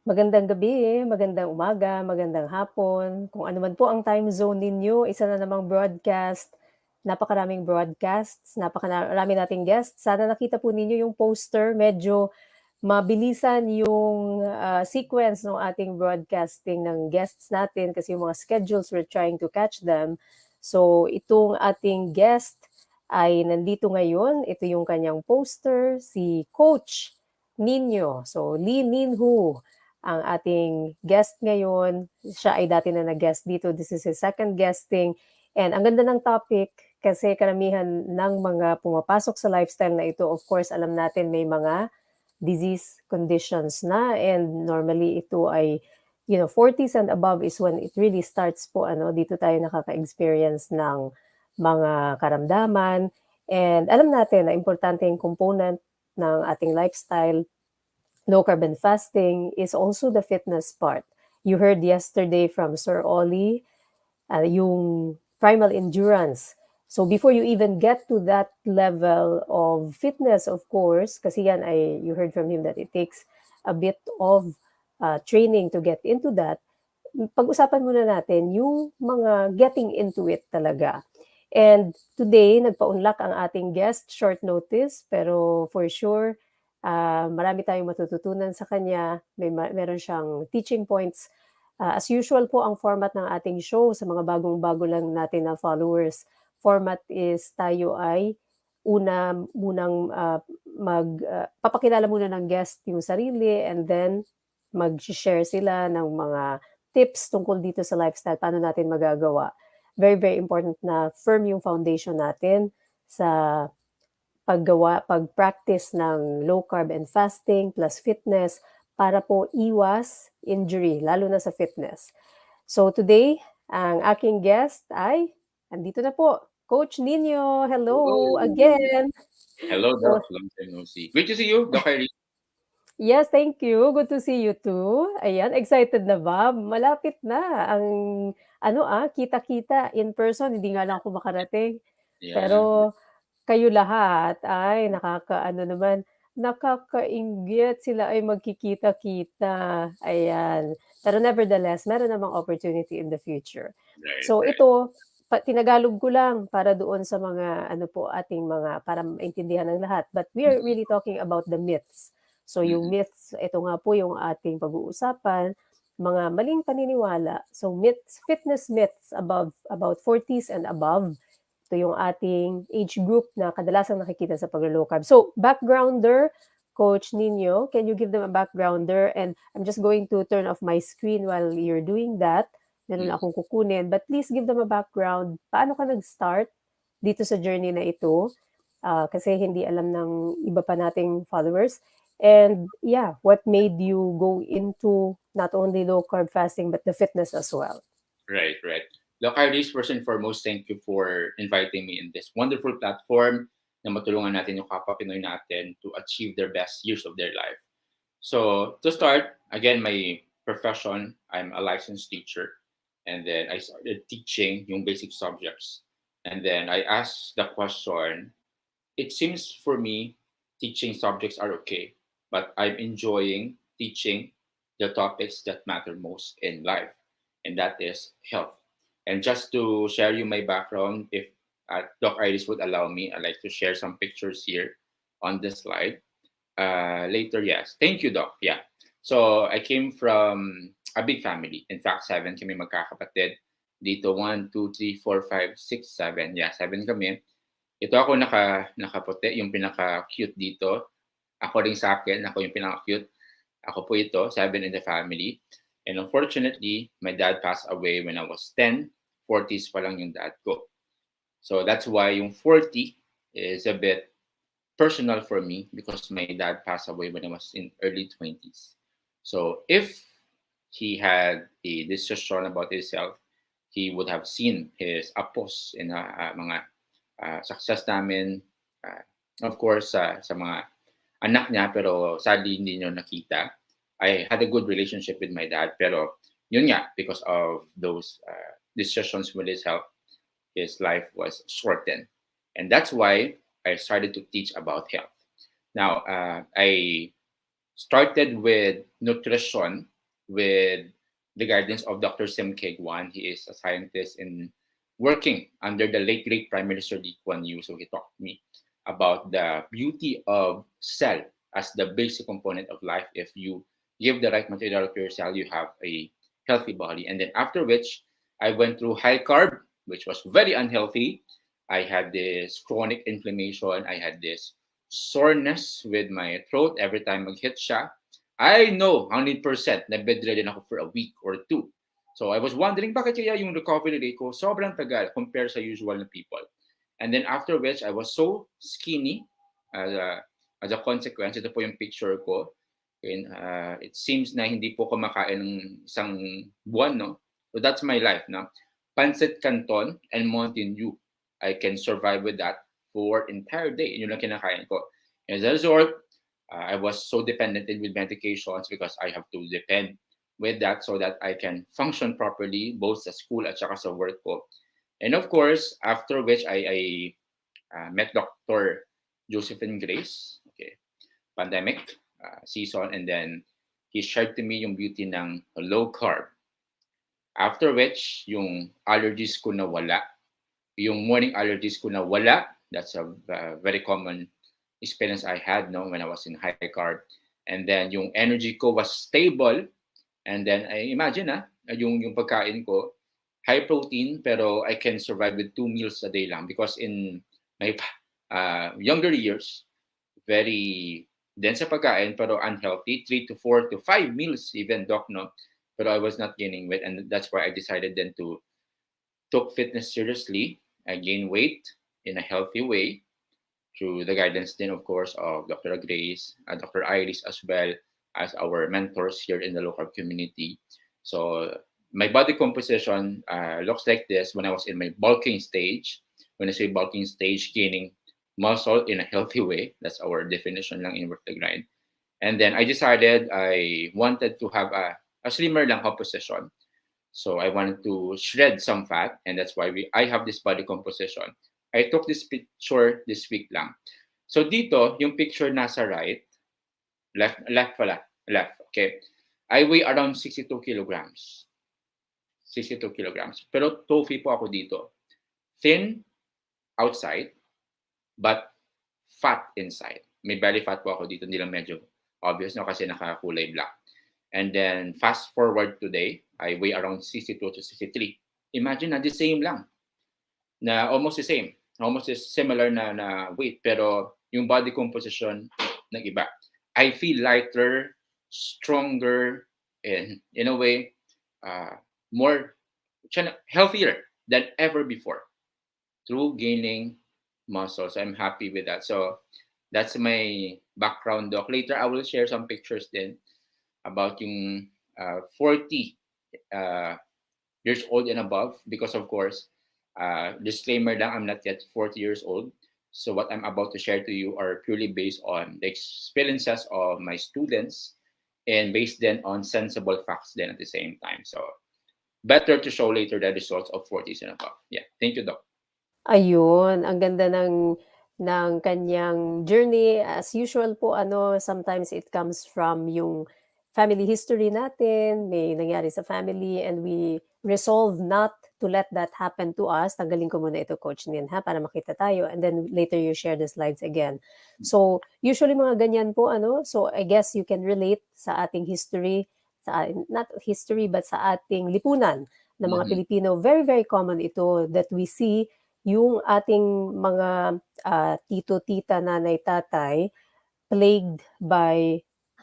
Magandang gabi, magandang umaga, magandang hapon. Kung ano man po ang time zone ninyo, isa na namang broadcast. Napakaraming broadcasts, napakarami nating guests. Sana nakita po ninyo yung poster, medyo mabilisan yung sequence ng ating broadcasting ng guests natin kasi yung mga schedules, we're trying to catch them. So itong ating guest ay nandito ngayon. Ito yung kanyang poster, si Coach Nino. So Lee Ninhu ang ating guest ngayon. Siya ay dati na nag-guest dito. This is his second guesting. And ang ganda ng topic kasi karamihan ng mga pumapasok sa lifestyle na ito, of course, alam natin may mga disease conditions na, and normally ito ay 40s and above is when it really starts po, dito tayo nakaka-experience ng mga karamdaman. And alam natin na importante yung component ng ating lifestyle, low carb and fasting, is also the fitness part. You heard yesterday from Sir Ollie, yung primal endurance. So before you even get to that level of fitness, of course, kasi yan ay, you heard from him that it takes a bit of training to get into that. Pag-usapan muna natin yung mga getting into it talaga. And today, nagpa-unlock ang ating guest, short notice, pero for sure, marami tayong matututunan sa kanya. Meron siyang teaching points. As usual po, ang format ng ating show sa mga bagong-bago lang natin na followers, format is tayo ay munang papakilala muna ng guest yung sarili, and then mag-share sila ng mga tips tungkol dito sa lifestyle, paano natin magagawa. Very, very important na firm yung foundation natin sa pag-practice ng low carb and fasting plus fitness para po iwas injury, lalo na sa fitness. So today, ang aking guest ay, andito na po, Coach Nino. Hello Hello. again. Hello, So, Doc. Long time no see. Great to see you, Doc Irene. yes, thank you. Good to see you too. Ayan, excited na ba? Malapit na ang kita-kita in person. Hindi nga lang ako makarating. Yeah. Pero kayo lahat ay naman, nakakainggit sila ay magkikita-kita, ayan. Pero nevertheless, meron namang opportunity in the future. Right, So right. ito, tinagalog ko lang para doon sa mga ating mga para maintindihan ng lahat. But we are Mm-hmm. really talking about the myths. So yung Mm-hmm. myths, ito nga po yung ating pag-uusapan, mga maling paniniwala. So myths, fitness myths about 40s and above. Ito yung ating age group na kadalasang nakikita sa pag-low carb. So, backgrounder, Coach Nino, can you give them a backgrounder? And I'm just going to turn off my screen while you're doing that. Meron Mm-hmm. akong kukunin. But please give them a background. Paano ka nag-start dito sa journey na ito? Kasi hindi alam ng iba pa nating followers. And yeah, what made you go into not only low carb fasting but the fitness as well? Right, right. Doc Irene, first and foremost, thank you for inviting me in this wonderful platform na matulungan natin yung kapwa Pinoy natin to achieve their best years of their life. So, to start, again, my profession, I'm a licensed teacher. And then I started teaching yung basic subjects. And then I asked the question, it seems for me teaching subjects are okay, but I'm enjoying teaching the topics that matter most in life, and that is health. And just to share you my background, if Doc Iris would allow me, I'd like to share some pictures here on this slide. Later, yes. Thank you, Doc. Yeah. So I came from a big family. In fact, seven kami magkakapatid. Dito, 1, 2, 3, 4, 5, 6, 7. Yeah, seven kami. Ito ako nakaputi, yung pinaka-cute dito. According sa akin, ako yung pinaka-cute. Ako po ito, seven in the family. And unfortunately, my dad passed away when I was 10. 40s pa lang yung dad ko. So that's why yung 40 is a bit personal for me because my dad passed away when I was in early 20s. So if he had a decision about his health, he would have seen his apos in mga success namin. Uh, of course, sa mga anak niya, pero sadly hindi niyo nakita. I had a good relationship with my dad, pero yun nga, because of those decisions with his life was shortened. And that's why I started to teach about health. Now, I started with nutrition with the guidance of Dr. Sim Kegwan. He is a scientist in working under the late great Prime Minister Lee Kuan Yew. So he talked to me about the beauty of cell as the basic component of life. If you give the right material to your cell, you have a healthy body. And then after which I went through high carb, which was very unhealthy. I had this chronic inflammation. I had this soreness with my throat every time mag-hit siya. I know 100% na bedridden ako for a week or two. So I was wondering bakit kaya yung recovery rate ko sobrang tagal compared sa usual na people. And then after which I was so skinny as a consequence. Ito po yung picture ko. And, it seems na hindi po ako makain ng isang buwan, no? So that's my life, no? Pancit Canton and Mountain Dew. I can survive with that for entire day. Yun lang kinakain ko. As a result, I was so dependent with medications because I have to depend with that so that I can function properly both sa school at saka sa work ko. And of course, after which I met Dr. Josephine Grace, okay, pandemic season, and then he shared to me yung beauty ng low carb. After which, yung allergies ko na wala. Yung morning allergies ko na wala. That's a very common experience I had, no, when I was in high carb. And then yung energy ko was stable. And then I imagine yung pagkain ko, high protein, pero I can survive with 2 meals a day lang. Because in my younger years, very dense sa pagkain, pero unhealthy, 3 to 4 to 5 meals even, doc, no? Pero I was not gaining weight, and that's why I decided then to took fitness seriously. I gained weight in a healthy way through the guidance then, of course, of Dr. Grace, Dr. Iris, as well as our mentors here in the local community. So my body composition looks like this when I was in my bulking stage. When I say bulking stage, gaining muscle in a healthy way. That's our definition lang in Work the Grind. And then I decided I wanted to have a slimmer lang composition. So I wanted to shred some fat, and that's why I have this body composition. I took this picture this week lang. So dito, yung picture nasa right, left, okay. I weigh around 62 kilograms. 62 kilograms. Pero tofu po ako dito. Thin outside, but fat inside. May belly fat po ako dito, hindi lang medyo obvious, no, kasi nakakulay black. And then fast forward today, I weigh around 62 to 63. Imagine na the same lang. Na almost the same. Almost similar na weight, pero yung body composition nag-iba. I feel lighter, stronger, and in a way, more healthier than ever before through gaining muscle. So I'm happy with that. So that's my background, doc. Later, I will share some pictures then about yung 40 years old and above, because of course, disclaimer lang, I'm not yet 40 years old. So what I'm about to share to you are purely based on the experiences of my students and based then on sensible facts then at the same time. So better to show later the results of 40s and above. Yeah, thank you, Doc. Ayun, ang ganda ng kanyang journey. As usual po sometimes it comes from yung family history natin, may nangyari sa family, and we resolve not to let that happen to us. Tanggalin ko muna ito, Coach Nin, para makita tayo, and then later you share the slides again. So usually mga ganyan po so I guess you can relate sa ating history, not history but sa ating lipunan ng mga Pilipino. Very, very common ito that we see yung ating mga tito, tita, nanay, tatay plagued by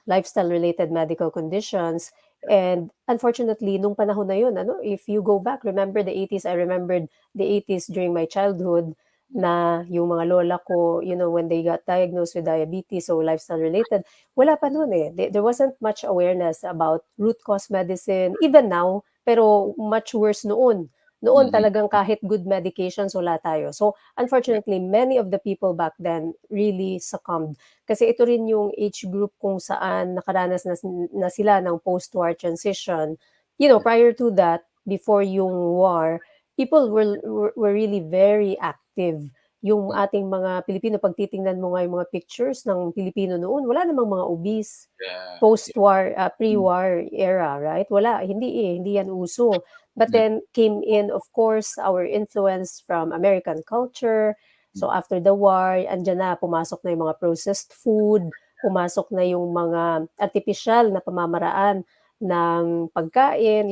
lifestyle-related medical conditions. And unfortunately, nung panahon na yun, if you go back, remember the 80s, I remembered the 80s during my childhood, na yung mga lola ko, when they got diagnosed with diabetes, so lifestyle-related, wala pa nun eh. There wasn't much awareness about root cause medicine, even now, pero much worse noon. Noon talagang kahit good medications, wala tayo. So unfortunately, many of the people back then really succumbed. Kasi ito rin yung age group kung saan nakaranas na sila ng post-war transition. Prior to that, before yung war, people were really very active. Yung ating mga Pilipino, pag titingnan mo nga yung mga pictures ng Pilipino noon, wala namang mga obese. Yeah. Post-war, pre-war era, right? Wala, hindi yan uso. But then came in, of course, our influence from American culture. So after the war, andyan na, pumasok na yung mga processed food, pumasok na yung mga artificial na pamamaraan ng pagkain,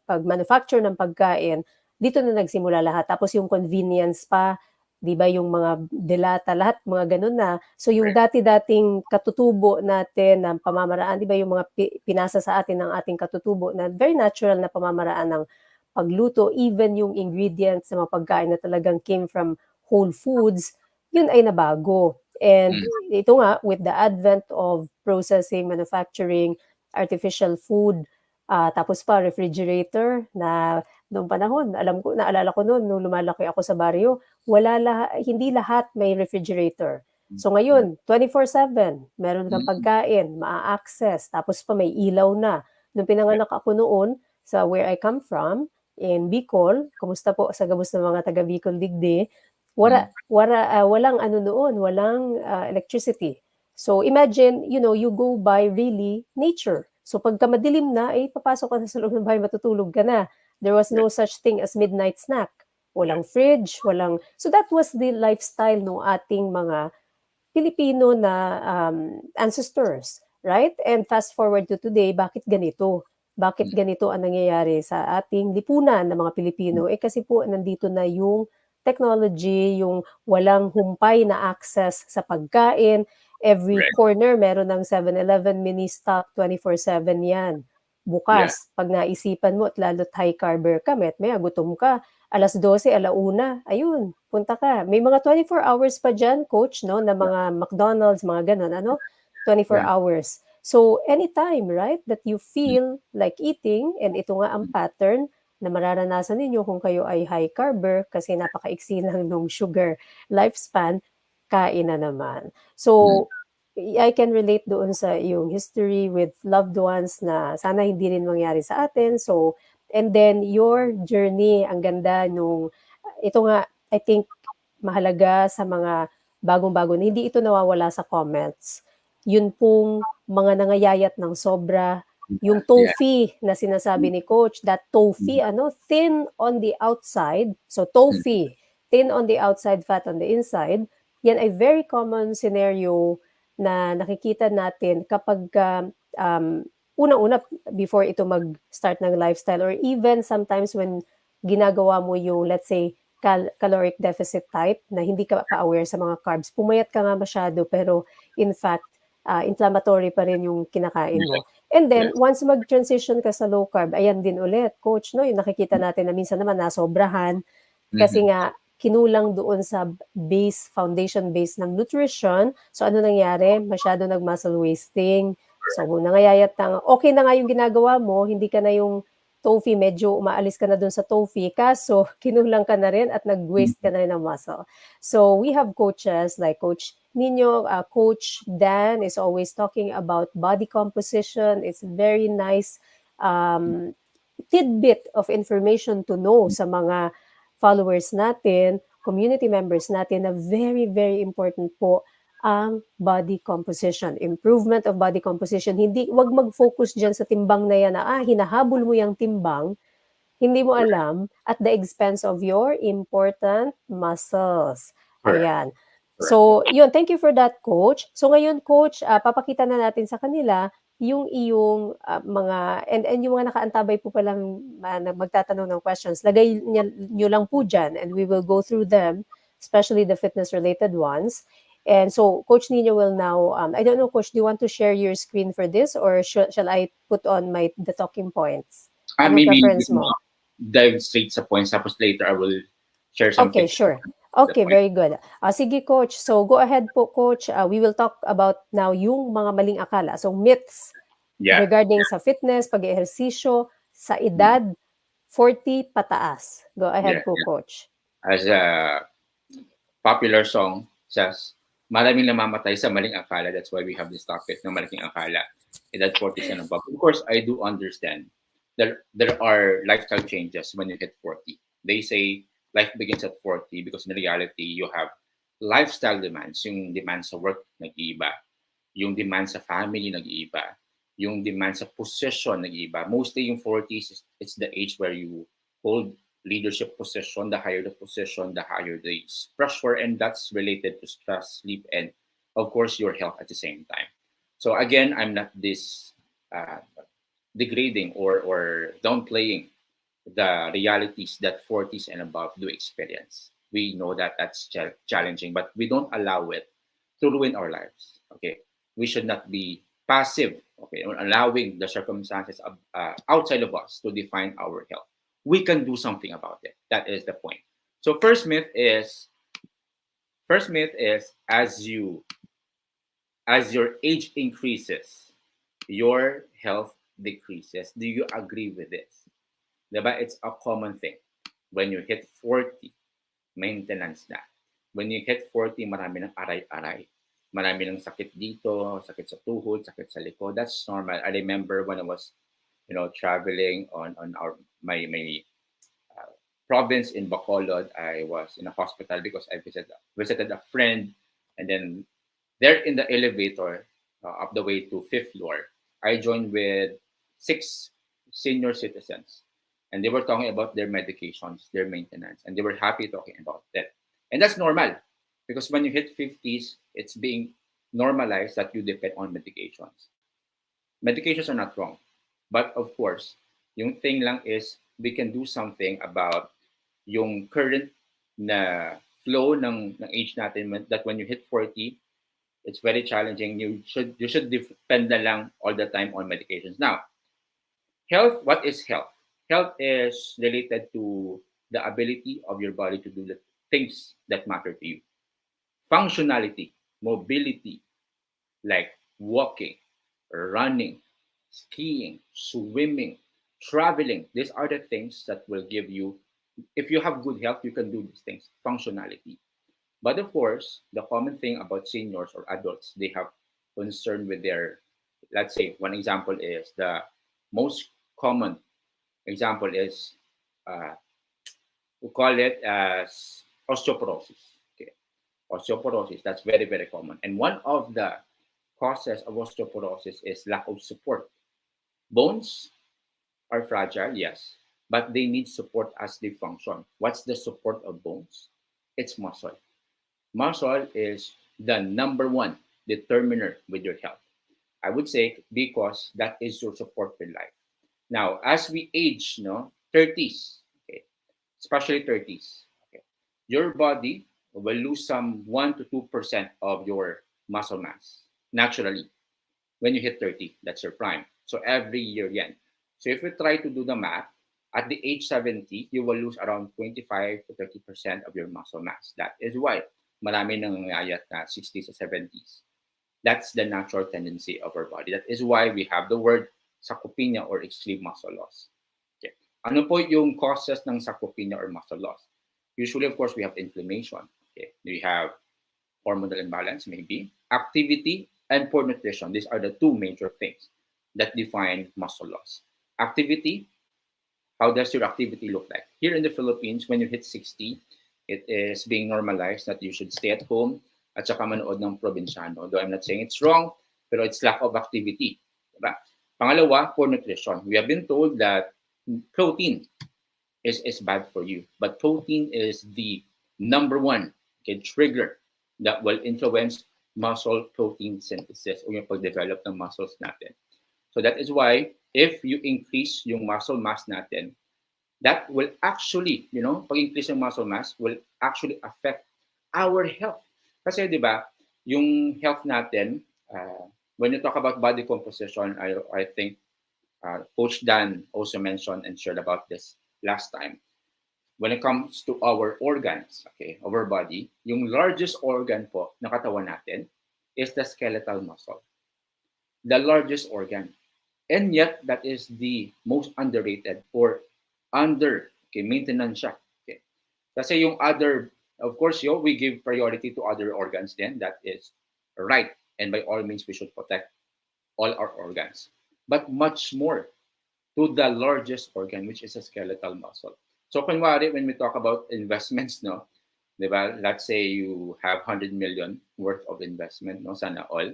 pag-manufacture ng pagkain, dito na nagsimula lahat. Tapos yung convenience pa, 'di ba, yung mga delata, lahat mga ganun na. So yung dati-dating katutubo natin na pamamaraan, 'di ba, yung mga pinasa sa atin ng ating katutubo na very natural na pamamaraan ng pagluto, even yung ingredients sa mga pagkain na talagang came from whole foods, yun ay nabago. And ito nga, with the advent of processing, manufacturing, artificial food, tapos pa refrigerator na noong panahon, naalala ko noon nung lumalaki ako sa baryo, hindi lahat may refrigerator. So ngayon, 24/7, meron kang pagkain, maa-access, tapos pa may ilaw na. Nung pinanganak ako noon, sa where I come from, in Bicol, kumusta po sa gabos ng mga taga Bicol Digdi, walang ano noon, walang electricity. So imagine, you go by really nature. So pagka madilim na, papasok ka na sa loob ng bahay, matutulog ka na. There was no such thing as midnight snack. Walang fridge, So that was the lifestyle ng ating mga Pilipino na ancestors, right? And fast forward to today, bakit ganito? Bakit ganito ang nangyayari sa ating lipunan ng mga Pilipino? Kasi po nandito na yung technology, yung walang humpay na access sa pagkain. Every corner meron ng 7-Eleven mini stock, 24/7 yan. Bukas, pag naisipan mo at lalo't high carber ka, maya gutom ka, 12:00, 1:00, ayun, punta ka. May mga 24 hours pa dyan, coach, no, na mga McDonald's, mga ganun, 24 hours. So, anytime, right, that you feel like eating, and ito nga ang pattern na mararanasan ninyo kung kayo ay high carber kasi napakaiksi lang nung sugar lifespan, kain na naman. So, I can relate doon sa yung history with loved ones na sana hindi rin mangyari sa atin. So, and then your journey, ang ganda ito nga, I think, mahalaga sa mga bagong-bago na hindi ito nawawala sa comments. Yun pong mga nangayayat ng sobra, yung tofu na sinasabi ni coach, that tofu, thin on the outside, so tofu, thin on the outside, fat on the inside, yan ay very common scenario na nakikita natin kapag unang-una, before ito mag-start ng lifestyle, or even sometimes when ginagawa mo yung, let's say, caloric deficit type, na hindi ka pa-aware sa mga carbs, pumayat ka nga masyado, pero in fact, inflammatory pa rin yung kinakain mo. And then, once mag-transition ka sa low carb, ayan din ulit, coach, no, yung nakikita natin na minsan naman nasobrahan, kasi nga, kinulang doon sa foundation base ng nutrition. So, ano nangyari? Masyado nag-muscle wasting. So, nangayayat okay na nga yung ginagawa mo, hindi ka na yung tofu, medyo umaalis ka na doon sa tofu, kaso kinulang ka na rin at nag-waste ka na rin ng muscle. So, we have coaches like Coach Nino, Coach Dan is always talking about body composition. It's very nice tidbit of information to know sa mga followers natin, community members natin, na very, very important po ang body composition, improvement of body composition. Wag mag-focus dyan sa timbang na yan na hinahabol mo yung timbang, hindi mo alam, at the expense of your important muscles. Ayan. So, yun, thank you for that, coach. So ngayon, coach, papakita na natin sa kanila yung iyong mga, and yung mga nakaantabay po palang magtatanong ng questions, lagay nyo lang po dyan, and we will go through them, especially the fitness-related ones. And so, Coach Nino will now, I don't know, Coach, do you want to share your screen for this, or shall I put on the talking points? Anong Maybe preference mo? Dive straight sa points, tapos later I will share something. Okay, sure. Okay, very good. Sige, Coach. So, go ahead po, Coach. We will talk about now yung mga maling akala. So, myths regarding sa fitness, pag-ehersisyo, sa edad 40 pataas. Go ahead po, Coach. As a popular song says, maraming namamatay sa maling akala. That's why we have this topic ng maling akala. Edad 40 and above. Of course, I do understand there are lifestyle changes when you hit 40. They say life begins at 40, because in reality, you have lifestyle demands. Yung demands sa work, nag-iiba. Yung demands sa family, nag-iiba. Yung demands sa position, nag-iiba. Mostly yung 40s, it's the age where you hold leadership position. The higher the position, the higher the pressure, and that's related to stress, sleep, and of course, your health at the same time. So again, I'm not this degrading or downplaying the realities that 40s and above do experience. We know that that's challenging, but we don't allow it to ruin our lives. Okay, we should not be passive. Okay, on allowing the circumstances outside of us to define our health. We can do something about it. That is the point. So first myth is as your age increases, your health decreases. Do you agree with this? Diba? It's a common thing. When you hit 40, maintenance na. When you hit 40, marami ng aray-aray. Marami ng sakit dito, sakit sa tuhod, sakit sa likod. That's normal. I remember when I was, traveling on my province in Bacolod. I was in a hospital because I visited a friend, and then there in the elevator up the way to fifth floor, I joined with 6 senior citizens, and they were talking about their medications, their maintenance, and they were happy talking about that. And that's normal, because when you hit 50s, it's being normalized that you depend on medications. Medications are not wrong, but of course, yung thing lang is we can do something about yung current na flow ng age natin, that when you hit 40, it's very challenging. You should depend na lang all the time on medications. Now, health, what is health? Health is related to the ability of your body to do the things that matter to you. Functionality, mobility, like walking, running, skiing, swimming, traveling. These are the things that will give you, if you have good health, you can do these things. Functionality. But of course, the common thing about seniors or adults, they have concern with their, let's say, one example is the most common example is, we call it as osteoporosis. Okay. Osteoporosis, that's very, very common. And one of the causes of osteoporosis is lack of support. Bones are fragile, yes, but they need support as they function. What's the support of bones? It's muscle. Muscle is the number one determiner with your health. I would say because that is your support for life. Now, as we age, 30s, okay, especially 30s, okay, your body will lose some 1 to 2% of your muscle mass naturally when you hit 30. That's your prime. So every year, yan. So if you try to do the math, at the age 70, you will lose around 25 to 30% of your muscle mass. That is why marami nang nangyayat na 60s to 70s. That's the natural tendency of our body. That is why we have the word sarcopenia or extreme muscle loss. Okay. Ano po yung causes ng sarcopenia or muscle loss? Usually, of course, we have inflammation. Okay. We have hormonal imbalance, maybe, activity, and poor nutrition. These are the two major things that define muscle loss. Activity, how does your activity look like? Here in the Philippines, when you hit 60, it is being normalized that you should stay at home at saka manood ng probinsyano. Though I'm not saying it's wrong, pero it's lack of activity. Diba? Pangalawa, poor nutrition. We have been told that protein is bad for you, but protein is the number one, okay, trigger that will influence muscle protein synthesis o yung pag-develop ng muscles natin. So that is why if you increase yung muscle mass natin, that will actually, pag-increase ng muscle mass will actually affect our health. Kasi, di ba, yung health natin, when you talk about body composition, I think Coach Dan also mentioned and shared about this last time. When it comes to our organs, okay, of our body, yung largest organ po na katawan natin is the skeletal muscle. The largest organ. And yet, that is the most underrated or maintenance siya. Okay. Kasi yung other, of course, we give priority to other organs then. That is right. And by all means, we should protect all our organs. But much more to the largest organ, which is a skeletal muscle. So kunwari, when we talk about investments, no, diba? Let's say you have 100 million worth of investment, no, sana all.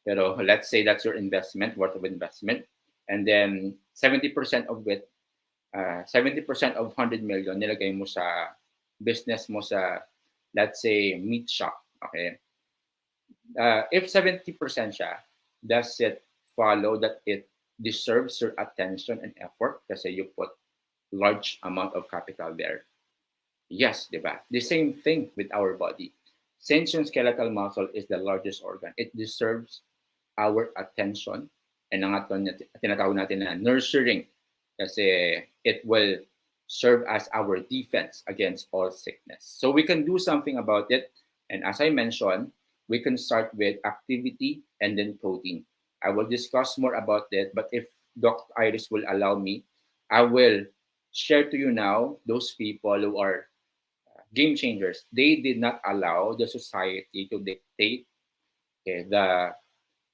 Pero let's say that's your investment, worth of investment. And then 70% of it, 70% of 100 million nilagay mo sa business mo sa, let's say, meat shop. Okay? If 70% siya, does it follow that it deserves your attention and effort kasi you put large amount of capital there? Yes, di ba? The same thing with our body. Since yung skeletal muscle is the largest organ, it deserves our attention, and ang tinatawag natin na nurturing kasi it will serve as our defense against all sickness. So we can do something about it. And as I mentioned, we can start with activity and then protein. I will discuss more about that, but if Dr. Iris will allow me, I will share to you now those people who are game changers. They did not allow the society to dictate, okay, the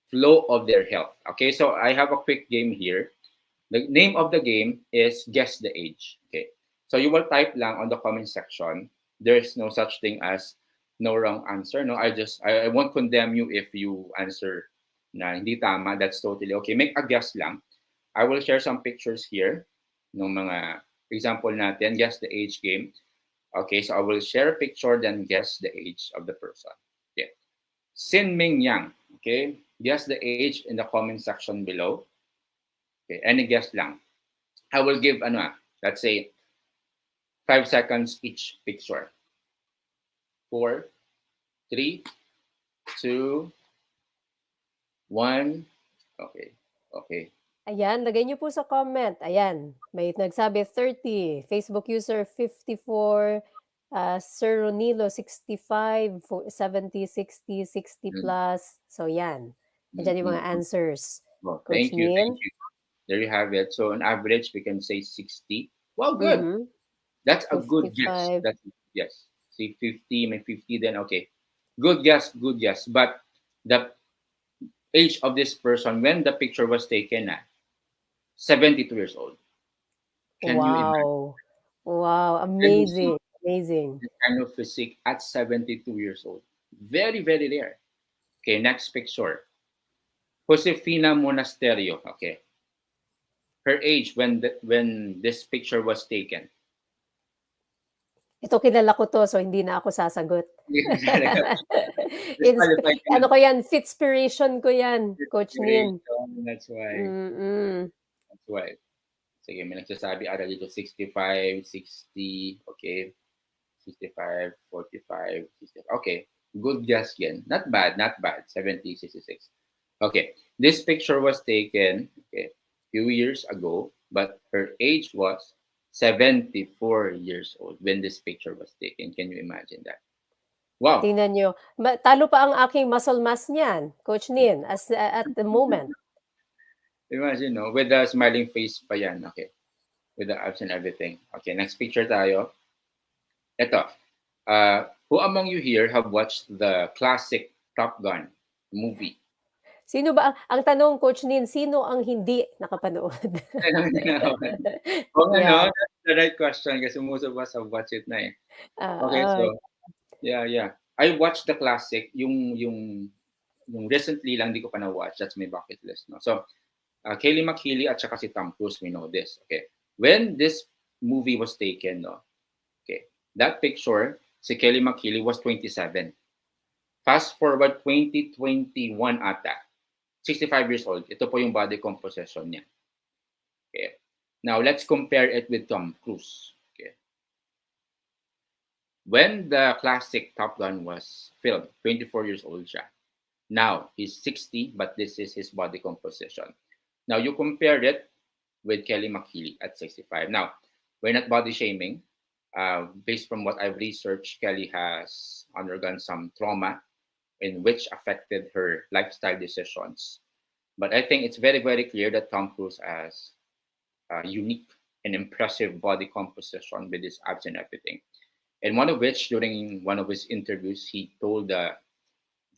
flow of their health. Okay, so I have a quick game here. The name of the game is Guess the Age. Okay, so you will type lang on the comment section. There's no such thing as no wrong answer. No, I won't condemn you if you answer na hindi tama. That's totally okay. Make a guess lang. I will share some pictures here ng mga example natin. Guess the age game. Okay, so I will share a picture then guess the age of the person. Okay. Sin Ming Yang. Okay, guess the age in the comment section below. Okay, any guess lang. I will give let's say 5 seconds each picture. 4, 3, 2, 1. Okay. Okay. Ayan, lagay niyo po sa comment. Ayan, may nagsabi 30, Facebook user 54, Sir Ronilo 65, 70, 60, 60 plus. So yan. Nandiyan yung mga answers. Well, Coach thank you. Nin? Thank you. There you have it. So on average, we can say 60. Well, good. Mhm. That's a good guess. 55. That's yes. See 50, may 50 then okay. Good guess, good guess. But the age of this person when the picture was taken at 72 years old. Can you imagine? Wow. Wow, Can you see amazing, amazing. this kind of physique at 72 years old? Very, very rare. Okay, next picture. Josefina Monasterio. Okay. Her age when this picture was taken. Ito kilala ko 'to, so hindi na ako sasagot. Disqualified ka na. Ano ko yan, fitspiration ko yan, Coach Nin. That's why. Mm. That's why. Sige, may nagsasabi ata dito 65, 60, okay. 65, 45, 60. Okay. Good guess again. Not bad, not bad. 70, 66. Okay. This picture was taken, okay, few years ago, but her age was 74 years old when this picture was taken. Can you imagine that? Wow. Tingnan niyo, talo pa ang aking muscle mass niyan, Coach Nin, at the moment. Imagine, no? With the smiling face pa yan. Okay. With the abs and everything. Okay, next picture tayo. Ito. Who among you here have watched the classic Top Gun movie? Sino ba ang tanong, Coach Nin, sino ang hindi nakapanood? Oh, Yeah. that's the right question kasi most of us have watched it na eh. Okay, so yeah. I watched the classic, yung recently lang, di ko pa na-watch. That's my bucket list, no? So, Kelly McKeely at saka si Tom Cruise, we know this. Okay. When this movie was taken, no? Okay. That picture, si Kelly McKeely was 27. Fast forward 2021 ata. 65 years old. Ito po yung body composition niya. Okay. Now, let's compare it with Tom Cruise. Okay. When the classic Top Gun was filmed, 24 years old siya. Now, he's 60, but this is his body composition. Now, you compare it with Kelly McKeely at 65. Now, we're not body shaming. Based from what I've researched, Kelly has undergone some trauma in which affected her lifestyle decisions. But I think it's very, very clear that Tom Cruise has a unique and impressive body composition with his abs and everything. And one of which, during one of his interviews, he told the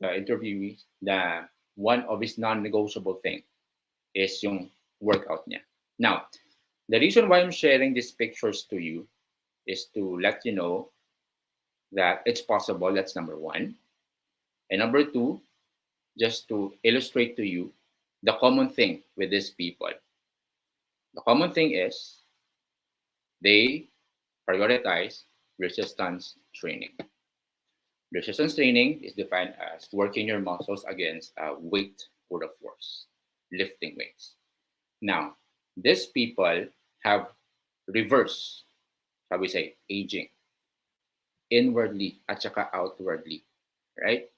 interviewees that one of his non-negotiable thing is yung workout niya. Now, the reason why I'm sharing these pictures to you is to let you know that it's possible. That's number one. And number two, just to illustrate to you the common thing with these people. The common thing is they prioritize resistance training. Resistance training is defined as working your muscles against a weight or a force, lifting weights. Now, these people have reverse, shall we say, aging inwardly at saka outwardly, right?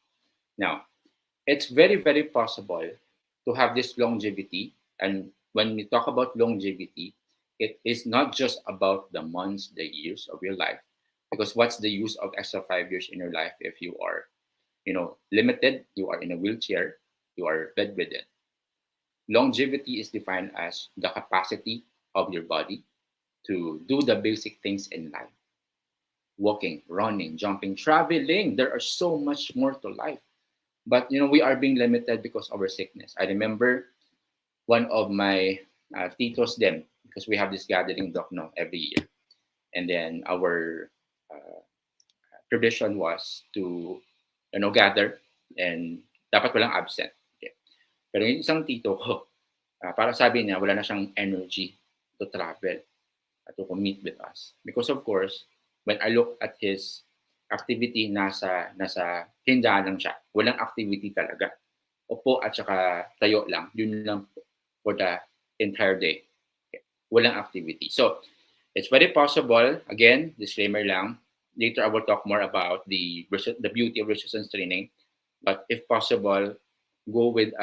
Now, it's very, very possible to have this longevity. And when we talk about longevity, it is not just about the months, the years of your life. Because what's the use of extra 5 years in your life if you are, limited, you are in a wheelchair, you are bedridden. Longevity is defined as the capacity of your body to do the basic things in life: walking, running, jumping, traveling. There are so much more to life. But we are being limited because of our sickness. I remember one of my titos then, because we have this gathering doc no every year, and then our uh, tradition was to gather, and dapat walang absent. Okay. Pero yung isang tito ko, para sabi niya wala na siyang energy to travel to meet with us, because of course when I look at his activity, nasa tindahan lang siya, walang activity talaga, upo at saka tayo lang, yun lang for the entire day. Okay. Walang activity. So it's very possible, again, disclaimer lang, later I will talk more about the beauty of resistance training, but if possible, go with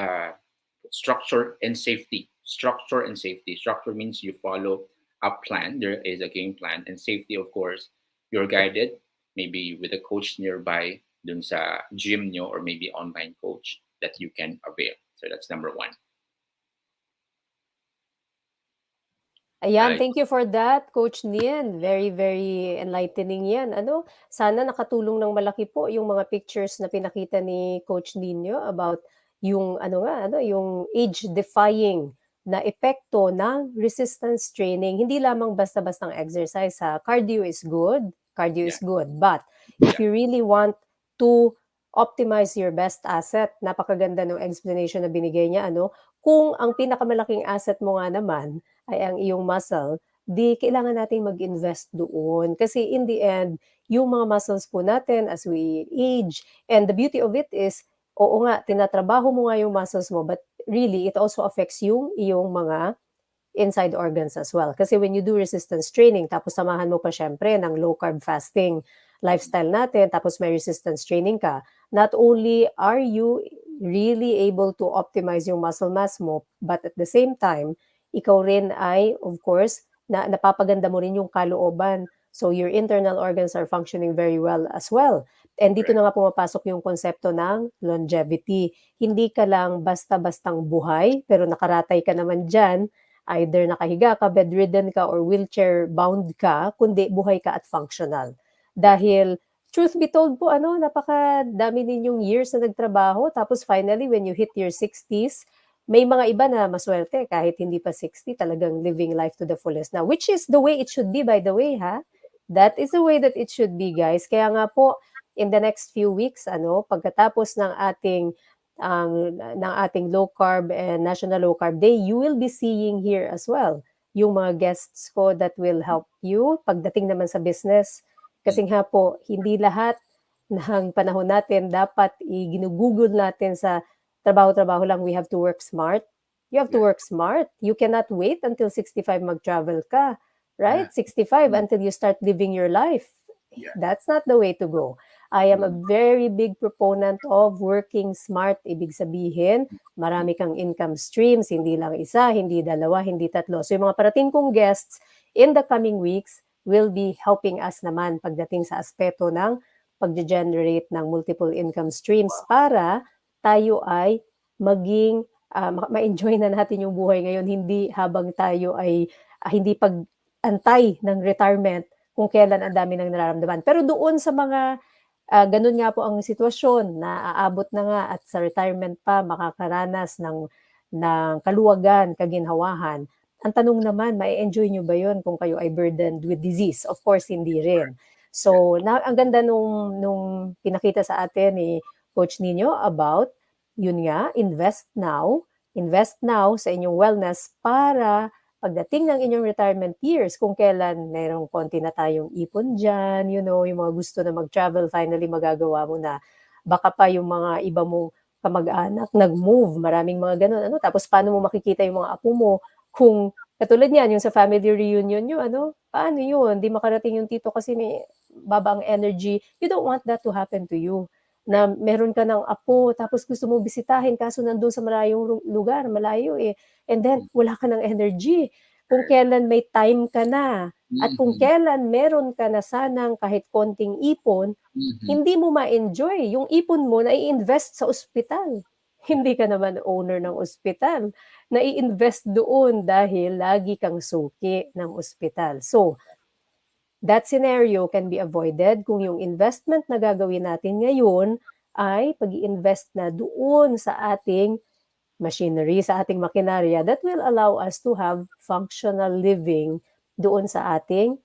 structure and safety. Structure and safety. Structure means you follow a plan. There is a game plan. And safety, of course, you're guided, maybe with a coach nearby dun sa gym nyo, or maybe online coach that you can avail. So that's number one. Ayan, Right. thank you for that, Coach Nian. Very, very enlightening yan. Sana nakatulong ng malaki po yung mga pictures na pinakita ni Coach Nino about yung yung age-defying na epekto ng resistance training. Hindi lamang basta-bastang exercise ha. Cardio is good. Cardio is Yeah. good. But if Yeah. you really want to optimize your best asset, napakaganda ng explanation na binigay niya, kung ang pinakamalaking asset mo nga naman ay ang iyong muscle, di kailangan nating mag-invest doon. Kasi in the end, yung mga muscles po natin as we age, and the beauty of it is, oo nga, tinatrabaho mo nga yung muscles mo, but really, it also affects yung iyong mga inside organs as well. Kasi when you do resistance training, tapos samahan mo pa syempre ng low carb fasting lifestyle natin, tapos may resistance training ka, not only are you really able to optimize yung muscle mass mo, but at the same time, ikaw rin ay, of course, napapaganda mo rin yung kalooban. So your internal organs are functioning very well as well. And dito Correct. na nga pumapasok yung konsepto ng longevity. Hindi ka lang basta-bastang buhay, pero nakaratay ka naman dyan, either nakahiga ka, bedridden ka, or wheelchair bound ka, kundi buhay ka at functional. Yeah. Dahil, truth be told po, napakadami ninyong years na nagtrabaho, tapos finally, when you hit your 60s, may mga iba na maswerte, kahit hindi pa 60, talagang living life to the fullest na, which is the way it should be, by the way, ha? That is the way that it should be, guys. Kaya nga po, in the next few weeks, pagkatapos ng ating low carb and National Low Carb Day, you will be seeing here as well yung mga guests ko that will help you pagdating naman sa business. Kasi nga po, hindi lahat ng panahon natin dapat ginugugol natin sa trabaho-trabaho lang. We have to work smart. You have to Yeah. work smart. You cannot wait until 65 mag-travel ka, right? Yeah. 65 until you start living your life. Yeah. That's not the way to go. I am a very big proponent of working smart. Ibig sabihin, marami kang income streams, hindi lang isa, hindi dalawa, hindi tatlo. So yung mga parating kong guests in the coming weeks will be helping us naman pagdating sa aspeto ng pag-generate ng multiple income streams para tayo ay maging ma-enjoy na natin yung buhay ngayon, hindi habang tayo ay hindi pag-antay ng retirement kung kailan ang dami ng nararamdaman. Pero doon sa mga ganun nga po ang sitwasyon na aabot na nga at sa retirement pa makakaranas ng kaluwagan, kaginhawahan, Ang tanong naman, ma-enjoy nyo ba yun kung kayo ay burdened with disease? Of course, hindi rin. So, ang ganda nung pinakita sa atin ni Coach Nino about, yun nga, invest now sa inyong wellness para pagdating ng inyong retirement years, kung kailan mayroong konti na tayong ipon dyan, yung mga gusto na mag-travel, finally magagawa mo na. Baka pa yung mga iba mong kamag-anak nag-move, maraming mga ganun. Tapos paano mo makikita yung mga apo mo kung katulad niyan, yung sa family reunion nyo, paano yun? Di makarating yung tito kasi may baba ang energy. You don't want that to happen to you. Na meron ka ng apo, tapos gusto mo bisitahin, kaso nandun sa malayong lugar, malayo eh. And then, wala ka ng energy. Kung kailan may time ka na, at kung kailan meron ka na sanang kahit konting ipon, hindi mo ma-enjoy. Yung ipon mo, na-i-invest sa ospital. Hindi ka naman owner ng ospital. Na-i-invest doon dahil lagi kang suki ng ospital. So, that scenario can be avoided kung yung investment na gagawin natin ngayon ay pag-i-invest na doon sa ating machinery, sa ating makinarya that will allow us to have functional living doon sa ating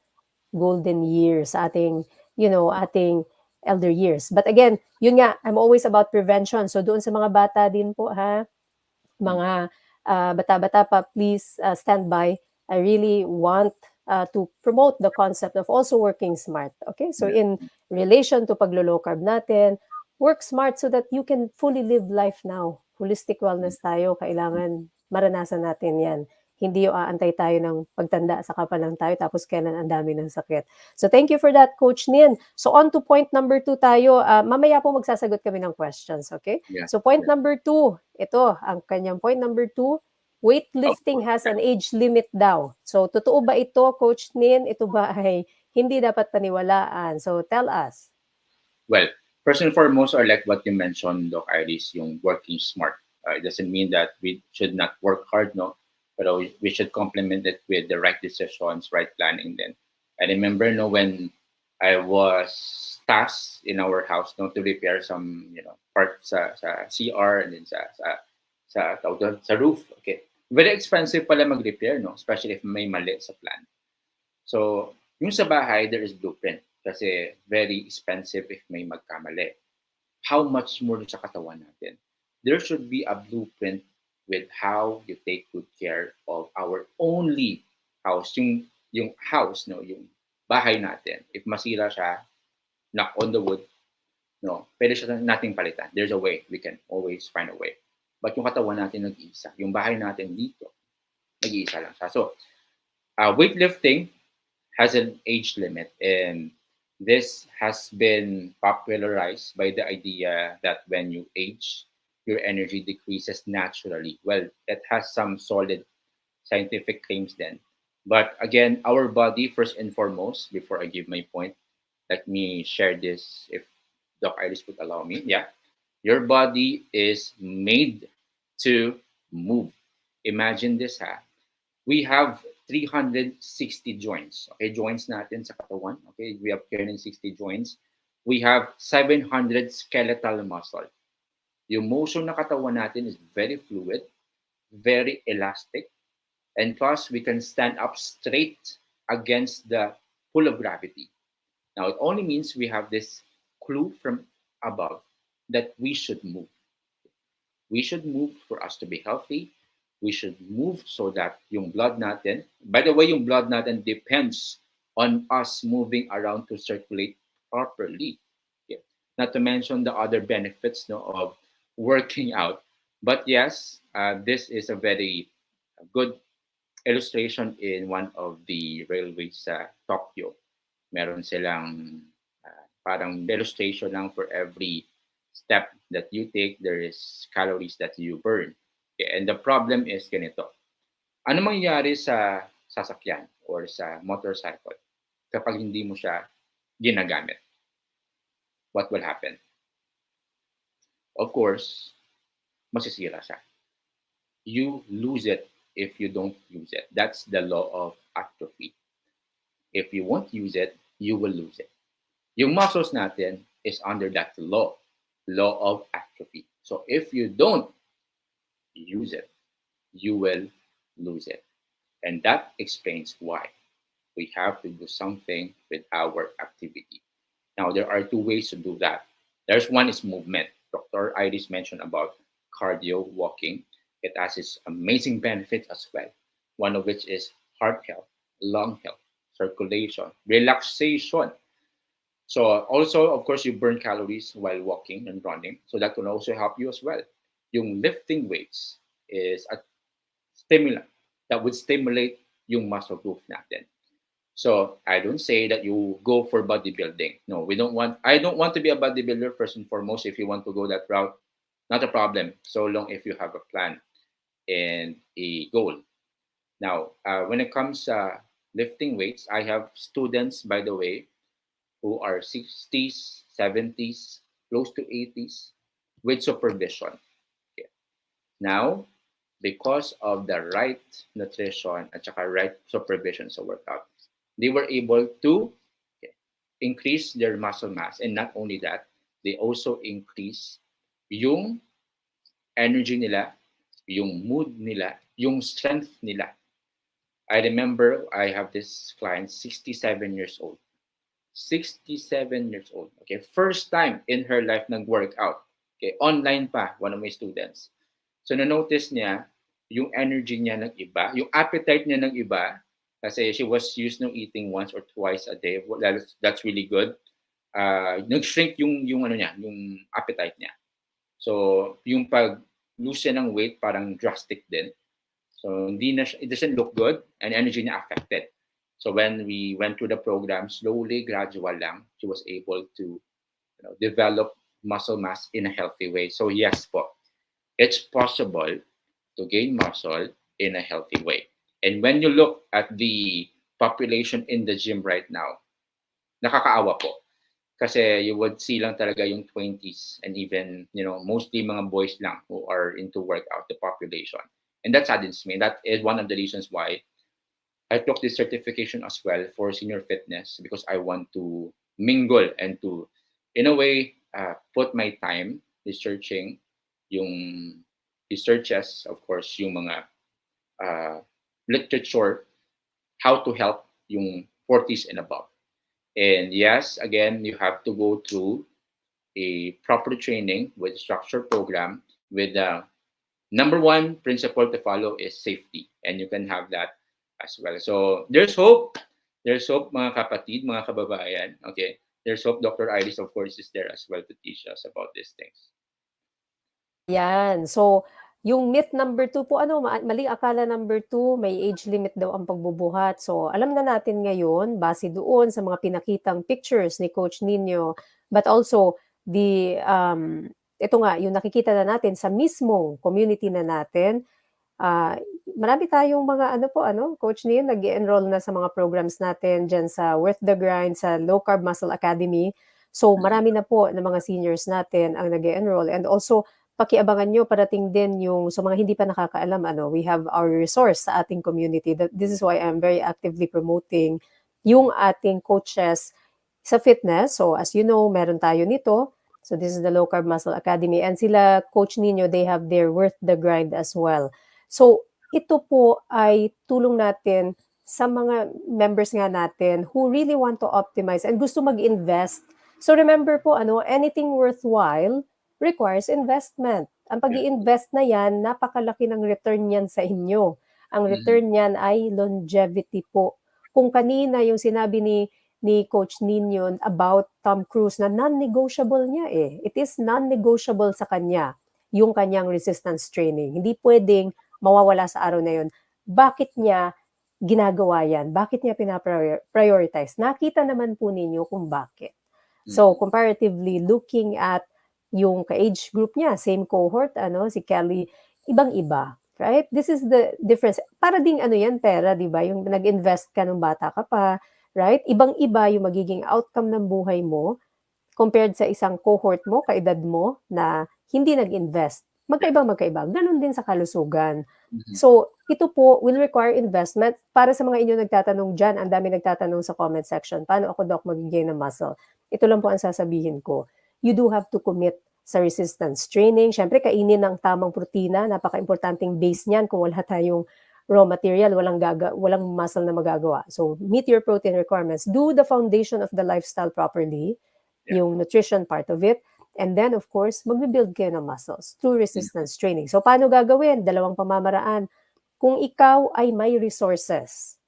golden years, sa ating, ating elder years. But again, yun nga, I'm always about prevention. So doon sa mga bata din po, mga bata-bata pa, please stand by. I really want to promote the concept of also working smart. Okay? So in relation to paglo-low carb natin, work smart so that you can fully live life now. Holistic wellness tayo, kailangan maranasan natin yan. Hindi yung aantay tayo ng pagtanda, saka pa lang tayo, tapos kailan ang dami ng sakit. So thank you for that, Coach Nin. So on to point number 2 tayo. Mamaya po magsasagot kami ng questions, okay? So point number 2, ito, ang kanyang point number 2, weightlifting has an age limit daw. So totoo ba ito, Coach Nin? Ito ba ay hindi dapat paniwalaan? So tell us. Well, first and foremost, or like what you mentioned, Doc Iris, yung working smart. It doesn't mean that we should not work hard, no? But we should complement it with the right decisions, right planning then. I remember, no, when I was tasked in our house, no, to repair some, parts sa CR and then sa roof. Okay. Very expensive pala mag-repair, no? Especially if may mali sa plan. So, yung sa bahay, there is blueprint. Kasi very expensive if may magkamali. How much more sa katawan natin? There should be a blueprint with how you take good care of our only house. Yung house, no, yung bahay natin. If masira siya, knock on the wood, no, pwede siya nating palitan. There's a way. We can always find a way. But yung katawan natin nag-iisa. Yung bahay natin dito, nag-iisa lang siya. So, weightlifting has an age limit, and this has been popularized by the idea that when you age, your energy decreases naturally. Well, it has some solid scientific claims then. But again, our body, first and foremost, before I give my point, let me share this if Doc Iris would allow me. Yeah. Your body is made to move. Imagine this, we have 360 joints. Okay, joints natin sa katawan. Okay, we have 360 joints. We have 700 skeletal muscle. Yung motion na katawan natin is very fluid, very elastic, and plus we can stand up straight against the pull of gravity. Now, it only means we have this clue from above that we should move. We should move for us to be healthy. We should move so that yung blood natin, by the way, yung blood natin depends on us moving around to circulate properly. Okay. Not to mention the other benefits, no, of working out. But yes, this is a very good illustration in one of the railways sa Tokyo. Meron silang parang illustration lang for every step that you take, there is calories that you burn. Okay, and the problem is ganito. Ano mangyayari sa sasakyan or sa motorcycle kapag hindi mo siya ginagamit? What will happen? Of course, masisira siya. You lose it if you don't use it. That's the law of atrophy. If you won't use it, you will lose it. Yung muscles natin is under that law of atrophy. So if you don't use it, you will lose it. And that explains why we have to do something with our activity. Now, there are two ways to do that. There's one is movement. Dr. Iris mentioned about cardio, walking. It has its amazing benefits as well. One of which is heart health, lung health, circulation, relaxation. So also, of course, you burn calories while walking and running. So that can also help you as well. Yung lifting weights is a stimulant that would stimulate yung muscle growth natin. So I don't say that you go for bodybuilding. No, we don't want. I don't want to be a bodybuilder first and foremost. If you want to go that route, not a problem. So long if you have a plan and a goal. Now, when it comes lifting weights, I have students, by the way, who are 60s, 70s, close to 80s, with supervision. Okay. Now, because of the right nutrition at saka right supervision sa workout, they were able to increase their muscle mass. And not only that, they also increase yung energy nila, yung mood nila, yung strength nila. I remember I have this client, 67 years old. 67 years old. Okay, first time in her life nag-workout. Okay, online pa, one of my students. So na-notice niya, yung energy niya nag-iba, yung appetite niya nag-iba, kasi she was used to eating once or twice a day. That's really good. Nag-shrink yung ano niya, yung appetite niya. So, yung pag-lose niya ng weight, parang drastic din. So, it doesn't look good and energy niya affected. So, when we went through the program, slowly, gradual lang, she was able to develop muscle mass in a healthy way. So, yes po, it's possible to gain muscle in a healthy way. And when you look at the population in the gym right now, nakakaawa po. Kasi you would see lang talaga yung 20s and even, mostly mga boys lang who are into workout, the population. And that saddens me. That is one of the reasons why I took this certification as well for senior fitness, because I want to mingle and to, in a way, put my time researching yung researches, of course, yung mga literature, how to help yung 40s and above. And yes, again, you have to go through a proper training with structured program with the number one principle to follow is safety. And you can have that as well. So there's hope. There's hope, mga kapatid, mga kababayan. Okay. There's hope. Dr. Iris, of course, is there as well to teach us about these things. Yan. So, yung myth number 2 po, maling akala number 2, may age limit daw ang pagbubuhat. So, alam na natin ngayon, base doon sa mga pinakitang pictures ni Coach Nino, but also ito nga, yung nakikita na natin sa mismong community na natin, marami tayong mga Coach Nino, nag-enroll na sa mga programs natin dyan sa Worth the Grind, sa Low Carb Muscle Academy. So, marami na po ng mga seniors natin ang nag-enroll. And also, pakiabangan nyo, parating din yung sa mga hindi pa nakakaalam, we have our resource sa ating community. This is why I'm very actively promoting yung ating coaches sa fitness. So as you know, meron tayo nito. So this is the Low Carb Muscle Academy. And sila, Coach Nino, they have their Worth the Grind as well. So ito po ay tulong natin sa mga members nga natin who really want to optimize and gusto mag-invest. So remember po, anything worthwhile requires investment. Ang pag-i-invest na yan, napakalaki ng return yan sa inyo. Ang return niyan ay longevity po. Kung kanina yung sinabi ni Coach Nino about Tom Cruise na non-negotiable niya It is non-negotiable sa kanya yung kanyang resistance training. Hindi pwedeng mawawala sa araw na yun. Bakit niya ginagawa yan? Bakit niya pinaprioritize? Nakita naman po ninyo kung bakit. So, comparatively, looking at yung ka-age group niya, same cohort, si Kelly, ibang-iba, right? This is the difference. Para ding pera, di ba? Yung nag-invest ka nung bata ka pa, right? Ibang-iba yung magiging outcome ng buhay mo compared sa isang cohort mo, kaedad mo, na hindi nag-invest. Magkaiba. Ganon din sa kalusugan. So, ito po will require investment. Para sa mga inyo nagtatanong dyan, ang dami nagtatanong sa comment section, paano ako, Doc, mag-gain ng muscle? Ito lang po ang sasabihin ko. You do have to commit sa resistance training. Siyempre, kainin ng tamang protina. Napaka-importanting base niyan kung wala tayong raw material, walang muscle na magagawa. So meet your protein requirements. Do the foundation of the lifestyle properly, yung nutrition part of it. And then, of course, magbe-build kayo ng muscles through resistance training. So, paano gagawin? Dalawang pamamaraan. Kung ikaw ay may resources,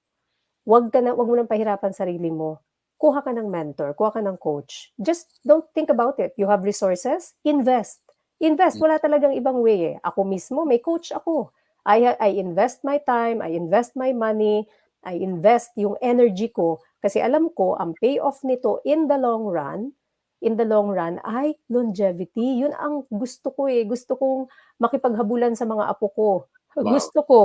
wag mo nang pahirapan sarili mo. Kuha ka ng mentor, kuha ka ng coach. Just don't think about it. You have resources, invest. Invest, wala talagang ibang way eh. Ako mismo, may coach ako. I invest my time, I invest my money, I invest yung energy ko kasi alam ko ang payoff nito in the long run ay longevity. Yun ang gusto ko eh. Gusto kong makipaghabulan sa mga apo ko. Wow. Gusto ko,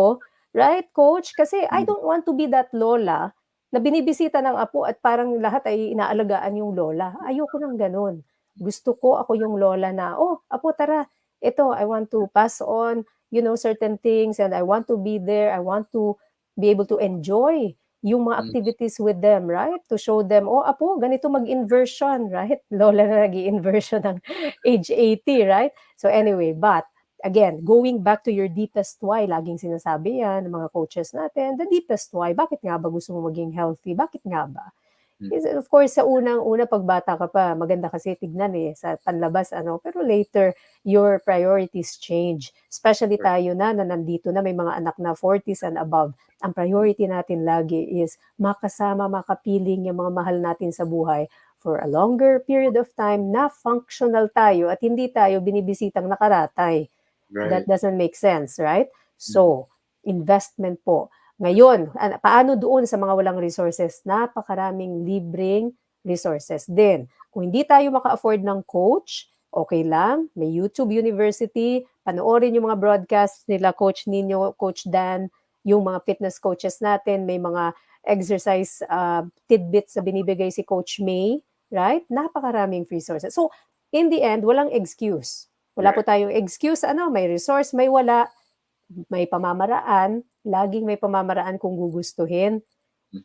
right, coach? Kasi I don't want to be that lola na binibisita ng apo at parang lahat ay inaalagaan yung lola. Ayoko ng ganun. Gusto ko ako yung lola na, oh, apo, tara, ito, I want to pass on, certain things and I want to be there. I want to be able to enjoy yung mga activities with them, right? To show them, oh, apo, ganito mag-inversion, right? Lola na nag-i-inversion ng age 80, right? So anyway, but again, going back to your deepest why, laging sinasabi yan ng mga coaches natin, the deepest why, bakit nga ba gusto mo maging healthy? Bakit nga ba? Is, of course, sa unang-una, pag bata ka pa, maganda kasi tignan eh, sa panlabas, pero later, your priorities change. Especially tayo na nandito na, may mga anak na 40s and above. Ang priority natin lagi is makasama, makapiling yung mga mahal natin sa buhay for a longer period of time na functional tayo at hindi tayo binibisitang nakaratay. That doesn't make sense, right? So, investment po. Ngayon, paano doon sa mga walang resources? Napakaraming libreng resources din. Kung hindi tayo maka-afford ng coach, okay lang, may YouTube University, panoorin yung mga broadcasts nila Coach Nino, Coach Dan, yung mga fitness coaches natin, may mga exercise tidbits na binibigay si Coach May, right? Napakaraming free sources. So, in the end, walang excuse. Wala po tayong excuse, may resource, may wala, may pamamaraan, laging may pamamaraan kung gugustuhin,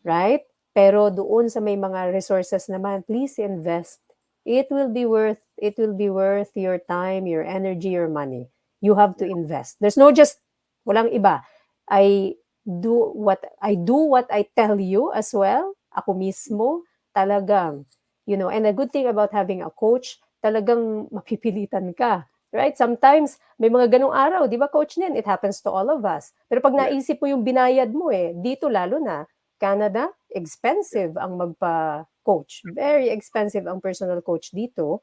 right? Pero doon sa may mga resources naman, please invest. It will be worth your time, your energy, your money. You have to invest. There's no just, walang iba. I do what I tell you as well. Ako mismo, talagang, and a good thing about having a coach, talagang mapipilitan ka. Right? Sometimes, may mga ganong araw, di ba, Coach Nin? It happens to all of us. Pero pag naisip mo yung binayad mo dito lalo na, Canada, expensive ang magpa-coach. Very expensive ang personal coach dito.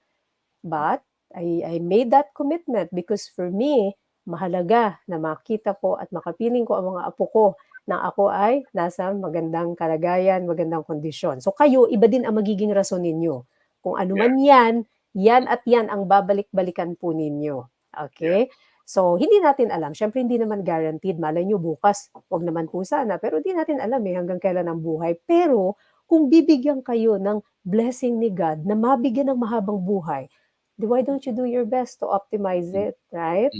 But, I made that commitment because for me, mahalaga na makita ko at makapiling ko ang mga apo ko na ako ay nasa magandang kalagayan, magandang kondisyon. So kayo, iba din ang magiging rason ninyo. Kung ano man yan at yan ang babalik-balikan po ninyo. Okay? So, hindi natin alam. Siyempre, hindi naman guaranteed. Malay nyo bukas, wag naman po sana. Pero hindi natin alam hanggang kailan ang buhay. Pero, kung bibigyan kayo ng blessing ni God na mabigyan ng mahabang buhay, why don't you do your best to optimize it, right?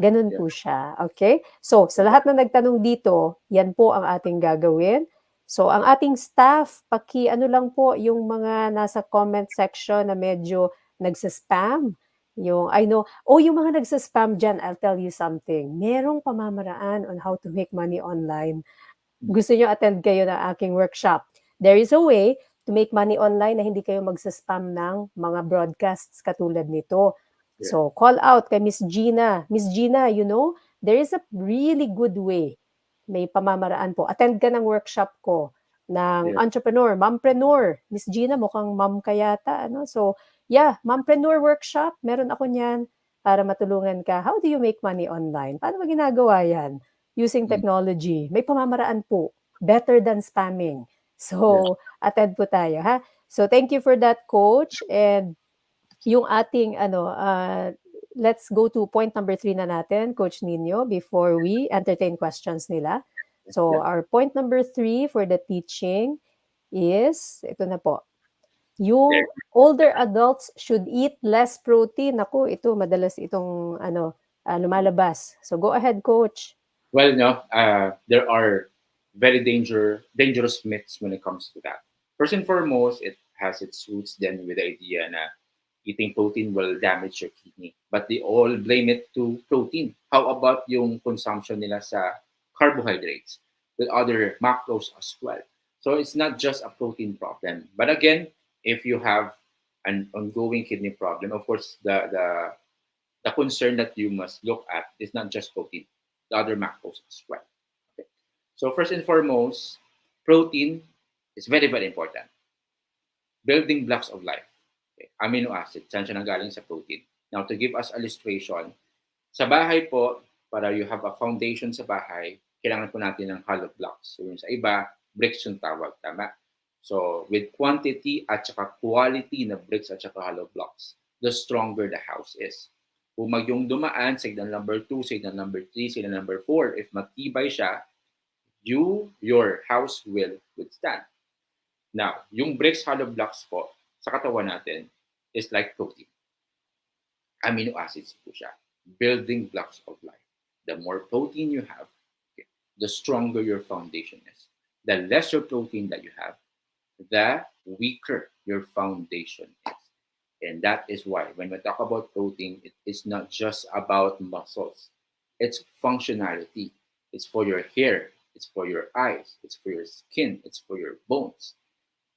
Ganun po siya. Okay? So, sa lahat na nagtanong dito, yan po ang ating gagawin. So, ang ating staff, lang po yung mga nasa comment section na medyo nagsa-spam. Yung mga nagsa-spam dyan, I'll tell you something. Merong pamamaraan on how to make money online. Gusto nyo attend kayo ng aking workshop. There is a way to make money online na hindi kayo magsa-spam ng mga broadcasts katulad nito. So, call out kay Miss Gina. Miss Gina, there is a really good way. May pamamaraan po. Attend ka ng workshop ko ng entrepreneur, mompreneur. Miss Gina, mukhang mom ka yata. So, mompreneur workshop. Meron ako niyan para matulungan ka. How do you make money online? Paano mo ginagawa yan? Using technology. May pamamaraan po. Better than spamming. So, attend po tayo, ha? So, thank you for that, Coach. And yung ating, let's go to point number 3 na natin, Coach Nino, before we entertain questions nila. So, our point number 3 for the teaching is, ito na po, yung older adults should eat less protein. Ako, ito, madalas itong, lumalabas. So, go ahead, Coach. Well, there are very dangerous myths when it comes to that. First and foremost, it has its roots then with the idea na eating protein will damage your kidney. But they all blame it to protein. How about yung consumption nila sa carbohydrates, with other macros as well. So it's not just a protein problem. But again, if you have an ongoing kidney problem, of course, the concern that you must look at is not just protein, the other macros as well. Okay. So first and foremost, protein is very, very important. Building blocks of life. Okay. Amino acid, saan siya nanggaling sa protein. Now, to give us illustration, sa bahay po, para you have a foundation sa bahay, kailangan po natin ng hollow blocks. So yung sa iba, bricks yung tawag, tama? So with quantity at saka quality na bricks at saka hollow blocks, the stronger the house is. Kung yung dumaan, signal number 2, signal number 3, signal number 4, if matibay siya, your house will withstand. Now, yung bricks hollow blocks po sa katawan natin is like protein. Amino acids po siya. Building blocks of life. The more protein you have, okay, the stronger your foundation is. The lesser protein that you have, the weaker your foundation is. And that is why when we talk about protein, it is not just about muscles. It's functionality. It's for your hair. It's for your eyes. It's for your skin. It's for your bones.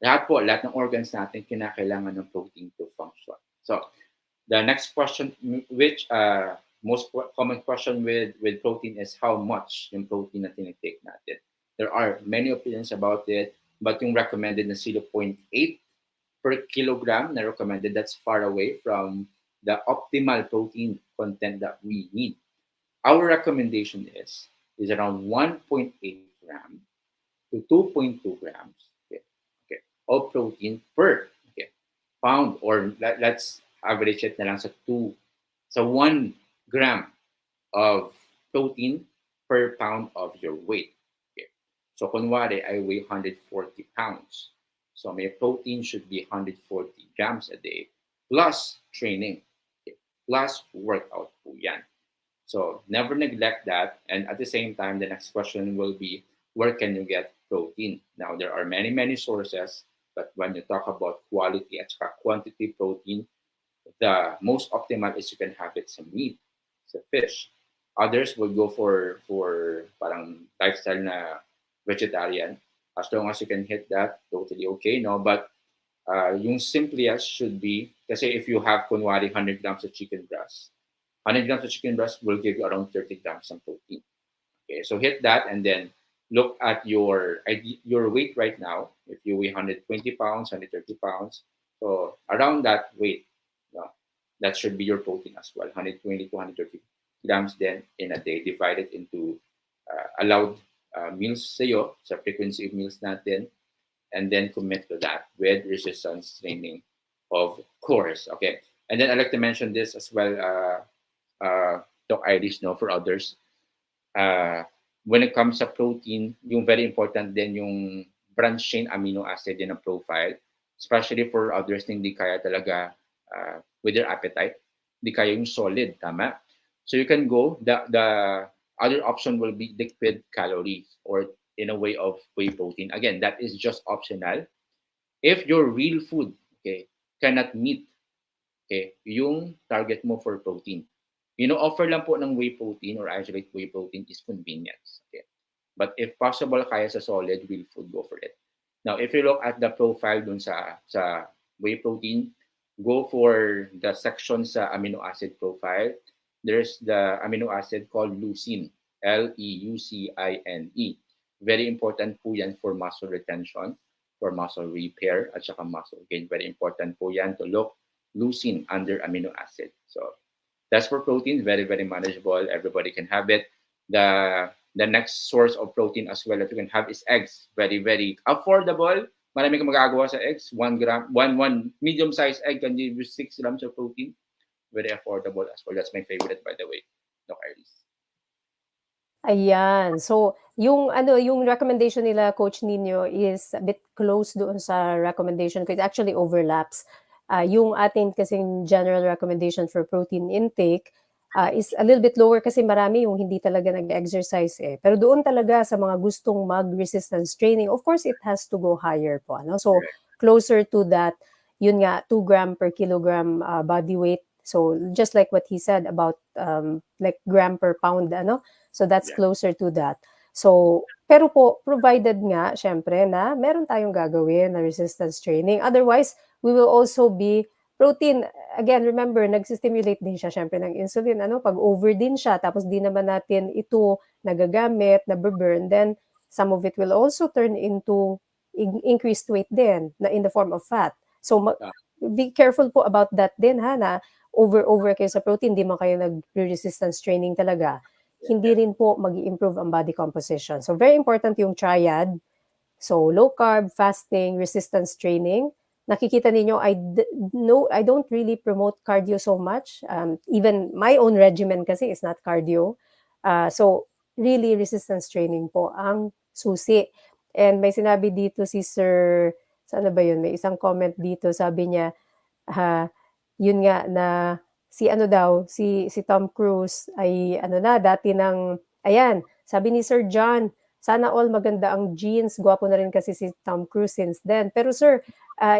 Lahat ng organs natin kinakailangan ng protein to function. So, the next question, which most common question with protein is how much yung protein na tinitake natin. There are many opinions about it, but yung recommended na 0.8 per kilogram na recommended, that's far away from the optimal protein content that we need. Our recommendation is around 1.8 gram to 2.2 grams of protein per pound, or let's average it na lang sa 2. So 1 gram of protein per pound of your weight. Okay. So kunwari, I weigh 140 pounds. So my protein should be 140 grams a day plus training, plus workout po yan. So never neglect that. And at the same time, the next question will be, where can you get protein? Now, there are many, many sources. But when you talk about quality at quantity protein, the most optimal is you can have it sa meat, sa fish. Others will go for parang lifestyle na vegetarian. As long as you can hit that, totally okay, no? But yung simplest should be, kasi if you have kunwari 100 grams of chicken breast, 100 grams of chicken breast will give you around 30 grams of protein. Okay, so hit that and then look at your weight right now. If you weigh 120 pounds, 130 pounds, so around that weight, that should be your protein as well. 120 to 130 grams then in a day, divided into allowed meals sa'yo, sa frequency of meals natin, and then commit to that with resistance training, of course. Okay, and then I like to mention this as well, Doc Irish, no, for others. When it comes to protein, yung very important din yung branch chain amino acid din ang profile, especially for others na hindi kaya talaga with their appetite, hindi kaya yung solid, tama? So you can go, the other option will be liquid calories or in a way of whey protein. Again, that is just optional. If your real food, okay, cannot meet, okay, yung target mo for protein, offer lang po ng whey protein or isolate whey protein is convenience. Okay? But if possible, kaya sa solid real food, go for it. Now, if you look at the profile dun sa whey protein, go for the section sa amino acid profile. There's the amino acid called leucine, Leucine. Very important po yan for muscle retention, for muscle repair, at saka muscle gain. Very important po yan to look leucine under amino acid. So, that's for protein, very, very manageable. Everybody can have it. The next source of protein as well that you can have is eggs. Very, very affordable. Marami kang magagawa sa eggs. 1 medium-sized egg can give you 6 grams of protein. Very affordable as well. That's my favorite, by the way, Doc Iris. Ayan. So, yung recommendation nila, Coach Nino, is a bit close doon sa recommendation ko. It actually overlaps. Yung atin kasing general recommendation for protein intake is a little bit lower kasi marami yung hindi talaga nag-exercise eh. Pero doon talaga sa mga gustong mag-resistance training, of course, it has to go higher po. Ano? So, closer to that, yun nga, 2 gram per kilogram body weight. So, just like what he said about like gram per pound, ano? So, that's closer to that. So, pero po provided nga siyempre na meron tayong gagawin na resistance training. Otherwise, we will also be protein again, remember nagsi-stimulate din siya siyempre ng insulin ano, 'pag over din siya tapos di naman natin ito nagagamit, nabu-burn, then some of it will also turn into increased weight din na in the form of fat. So, Ah, be careful po about that din ha, na over kayo sa protein, di man kayo nagre-resistance training talaga, yeah, hindi yeah, rin po mag-i-improve ang body composition. So, very important yung triad. So, low carb, fasting, resistance training. Nakikita ninyo, no, I don't really promote cardio so much. Even my own regimen kasi is not cardio. So, really, resistance training po ang susi. And may sinabi dito si Sir, sana ba yun? May isang comment dito, sabi niya, ha, yun nga na si ano daw, si Tom Cruise ay ano na, dati ng ayan, sabi ni Sir John, sana all maganda ang genes, gwapo na rin kasi si Tom Cruise since then. Pero sir,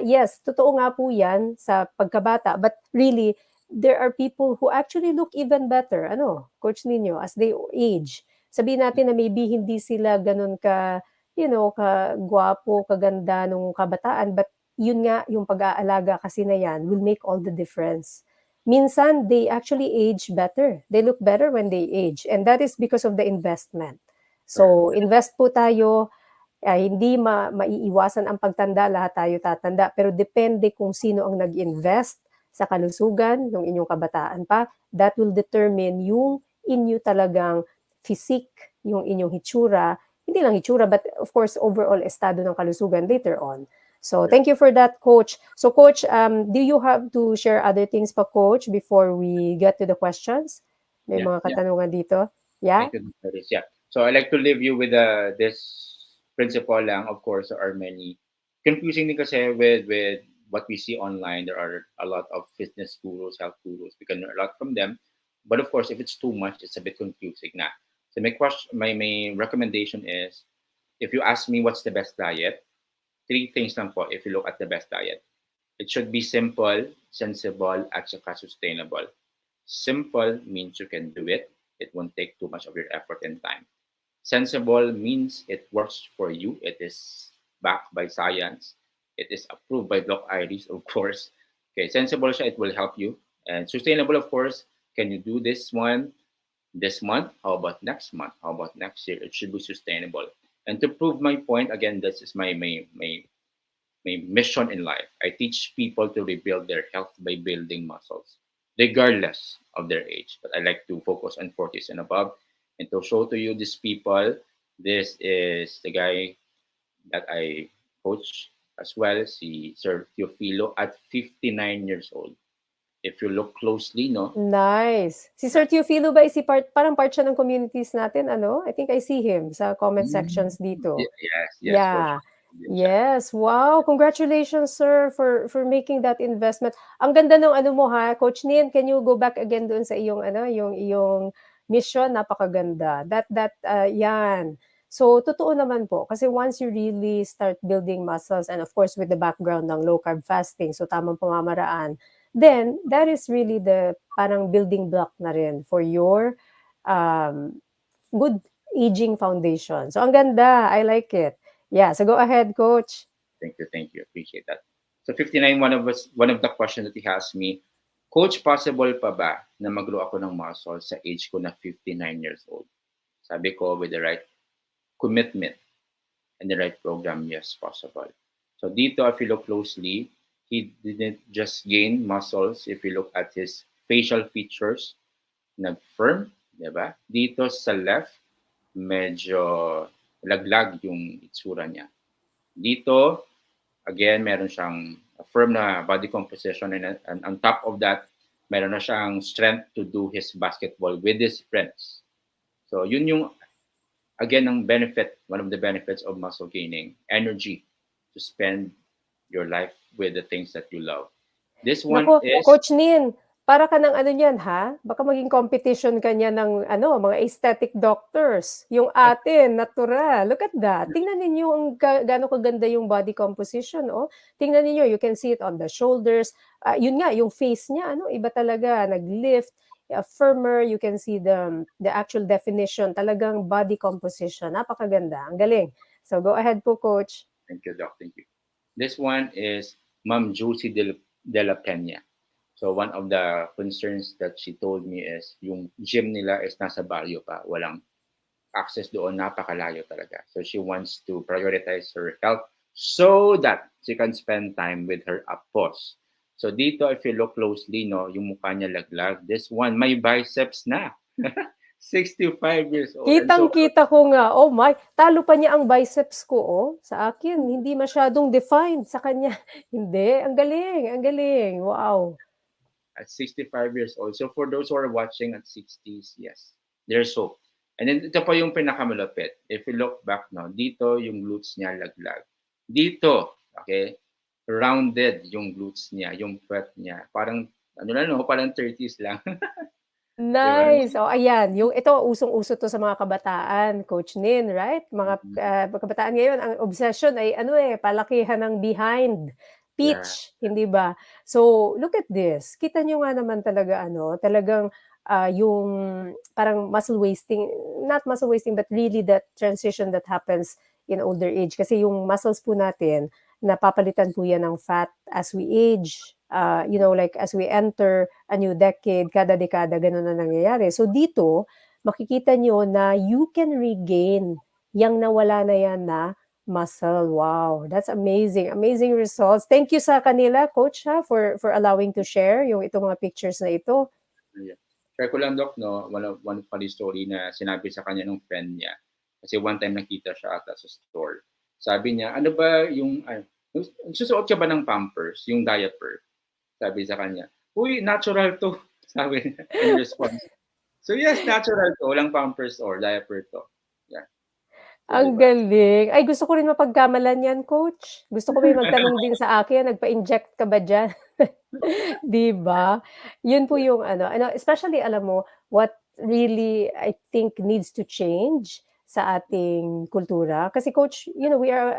yes, totoo nga po yan sa pagkabata, but really, there are people who actually look even better, ano, Coach Nino, as they age. Sabihin natin na maybe hindi sila ganun ka, ka gwapo, kaganda nung kabataan, but yun nga, yung pag-aalaga kasi na yan will make all the difference. Minsan, they actually age better. They look better when they age. And that is because of the investment. correct. So, invest po tayo. Hindi maiiwasan ang pagtanda, lahat tayo tatanda. Pero depende kung sino ang nag-invest sa kalusugan ng inyong kabataan pa. That will determine yung inyo talagang physique, yung inyong hitsura. Hindi lang hitsura, but of course, overall estado ng kalusugan later on. So, Correct. thank you for that, Coach. So, Coach, do you have to share other things pa, Coach, before we get to the questions? May Yeah, mga yeah. katanungan dito? Yeah? Thank you, Dr. Riz. Yeah. So I like to leave you with this principle lang. Of course, there are many confusing din kasi with what we see online. There are a lot of fitness gurus, health gurus. We can learn a lot from them. But of course, if it's too much, it's a bit confusing na. So my recommendation is, if you ask me what's the best diet, three things lang po if you look at the best diet. It should be simple, sensible, at saka sustainable. Simple means you can do it. It won't take too much of your effort and time. Sensible means it works for you. It is backed by science. It is approved by Block Iris, of course. Okay, sensible siya, it will help you. And sustainable, of course, can you do this one this month? How about next month? How about next year? It should be sustainable. And to prove my point, again, this is my mission in life. I teach people to rebuild their health by building muscles, regardless of their age. But I like to focus on 40s and above. And to show to you these people, this is the guy that I coach as well, si Sir Teofilo, at 59 years old. If you look closely, no? Nice. Si Yeah. Sir Teofilo ba parang part siya ng communities natin ano? I think I see him sa comment sections dito. Yes, yes, for Yeah. sure. Yes, siya. Yes, wow, congratulations sir for making that investment. Ang ganda ng ano mo ha, Coach Nin, can you go back again doon sa iyong ano, yung mission, napakaganda. Yan. So totoo naman po kasi once you really start building muscles and of course with the background ng low carb fasting, so tamang pamamaraan, then that is really the parang building block na rin for your um, good aging foundation. So ang ganda, I like it. Yeah, so go ahead, coach. Thank you. Appreciate that. So 59, one of the questions that he asked me, Coach, possible pa ba na mag-grow ako ng muscle sa age ko na 59 years old? Sabi ko, with the right commitment and the right program, yes, possible. So dito, if you look closely, he didn't just gain muscles. If you look at his facial features, nag-firm, di ba? Dito sa left, medyo laglag yung itsura niya. Dito, again, meron siyang firm na body composition, and on top of that, meron na siyang strength to do his basketball with his friends. So yun yung, again, ang benefit, one of the benefits of muscle gaining, energy to spend your life with the things that you love. This one Naku, is, Coach Nin, para ka ng ano niyan ha? Baka maging competition ka niya ng ano, mga aesthetic doctors. Yung atin, natural. Look at that. Tingnan ninyo ang gaano kaganda yung body composition, oh. Tingnan ninyo, you can see it on the shoulders. Yun nga, yung face niya, ano, iba talaga, nag-lift. firmer, you can see the actual definition, talagang body composition. Napakaganda, ang galing. So go ahead po, Coach. Thank you, Doc. Thank you. This one is Ma'am Josie de la Peña. So one of the concerns that she told me is yung gym nila is nasa barrio pa. Walang access doon, napakalayo talaga. So she wants to prioritize her health so that she can spend time with her apos. So dito, if you look closely, no, yung mukha niya laglag. This one, may biceps na. 65 years old. And so, Kitang-kita ko nga. Oh my, talo pa niya ang biceps ko, oh. Sa akin, hindi masyadong defined. Sa kanya, hindi. Ang galing, ang galing. Wow. at 65 years old. So for those who are watching at 60s, yes, there's hope. And then ito pa yung pinakamalapit. If you look back, no, dito yung glutes niya laglag. Dito, okay, rounded yung glutes niya, yung puwet niya. Parang, ano lang, no, parang 30s lang. Di ba? Nice. Oh, ayan. Yung ito, usong-uso to sa mga kabataan, Coach Nin, right? Mga kabataan ngayon, ang obsession ay ano palakihan ng behind. Yeah. Pitch, hindi ba? So, look at this. Kita nyo nga naman talaga, talagang yung parang muscle wasting, not muscle wasting, but really that transition that happens in older age. Kasi yung muscles po natin, napapalitan po yan ng fat as we age. Like as we enter a new decade, kada dekada, ganun na nangyayari. So dito, makikita nyo na you can regain yung nawala na yan na muscle. Wow, that's amazing. Amazing results. Thank you sa kanila, Coach, for allowing to share yung itong mga pictures na ito. Yeah. Share ko lang, Doc, no, one funny story na sinabi sa kanya ng friend niya. Kasi one time nakita siya ata sa store. Sabi niya, ano ba yung, susuot ka ba ng Pampers, yung diaper? Sabi sa kanya, uy, natural to. Sabi niya in response. So yes, natural to. Walang Pampers or diaper to. Yeah. So, Ang galing. Ay, gusto ko rin mapagkamalan yan, Coach. Gusto ko may magtanong din sa akin, nagpa-inject ka ba dyan? Di ba? Yun po yung especially alam mo, what really I think needs to change sa ating kultura. Kasi Coach, we are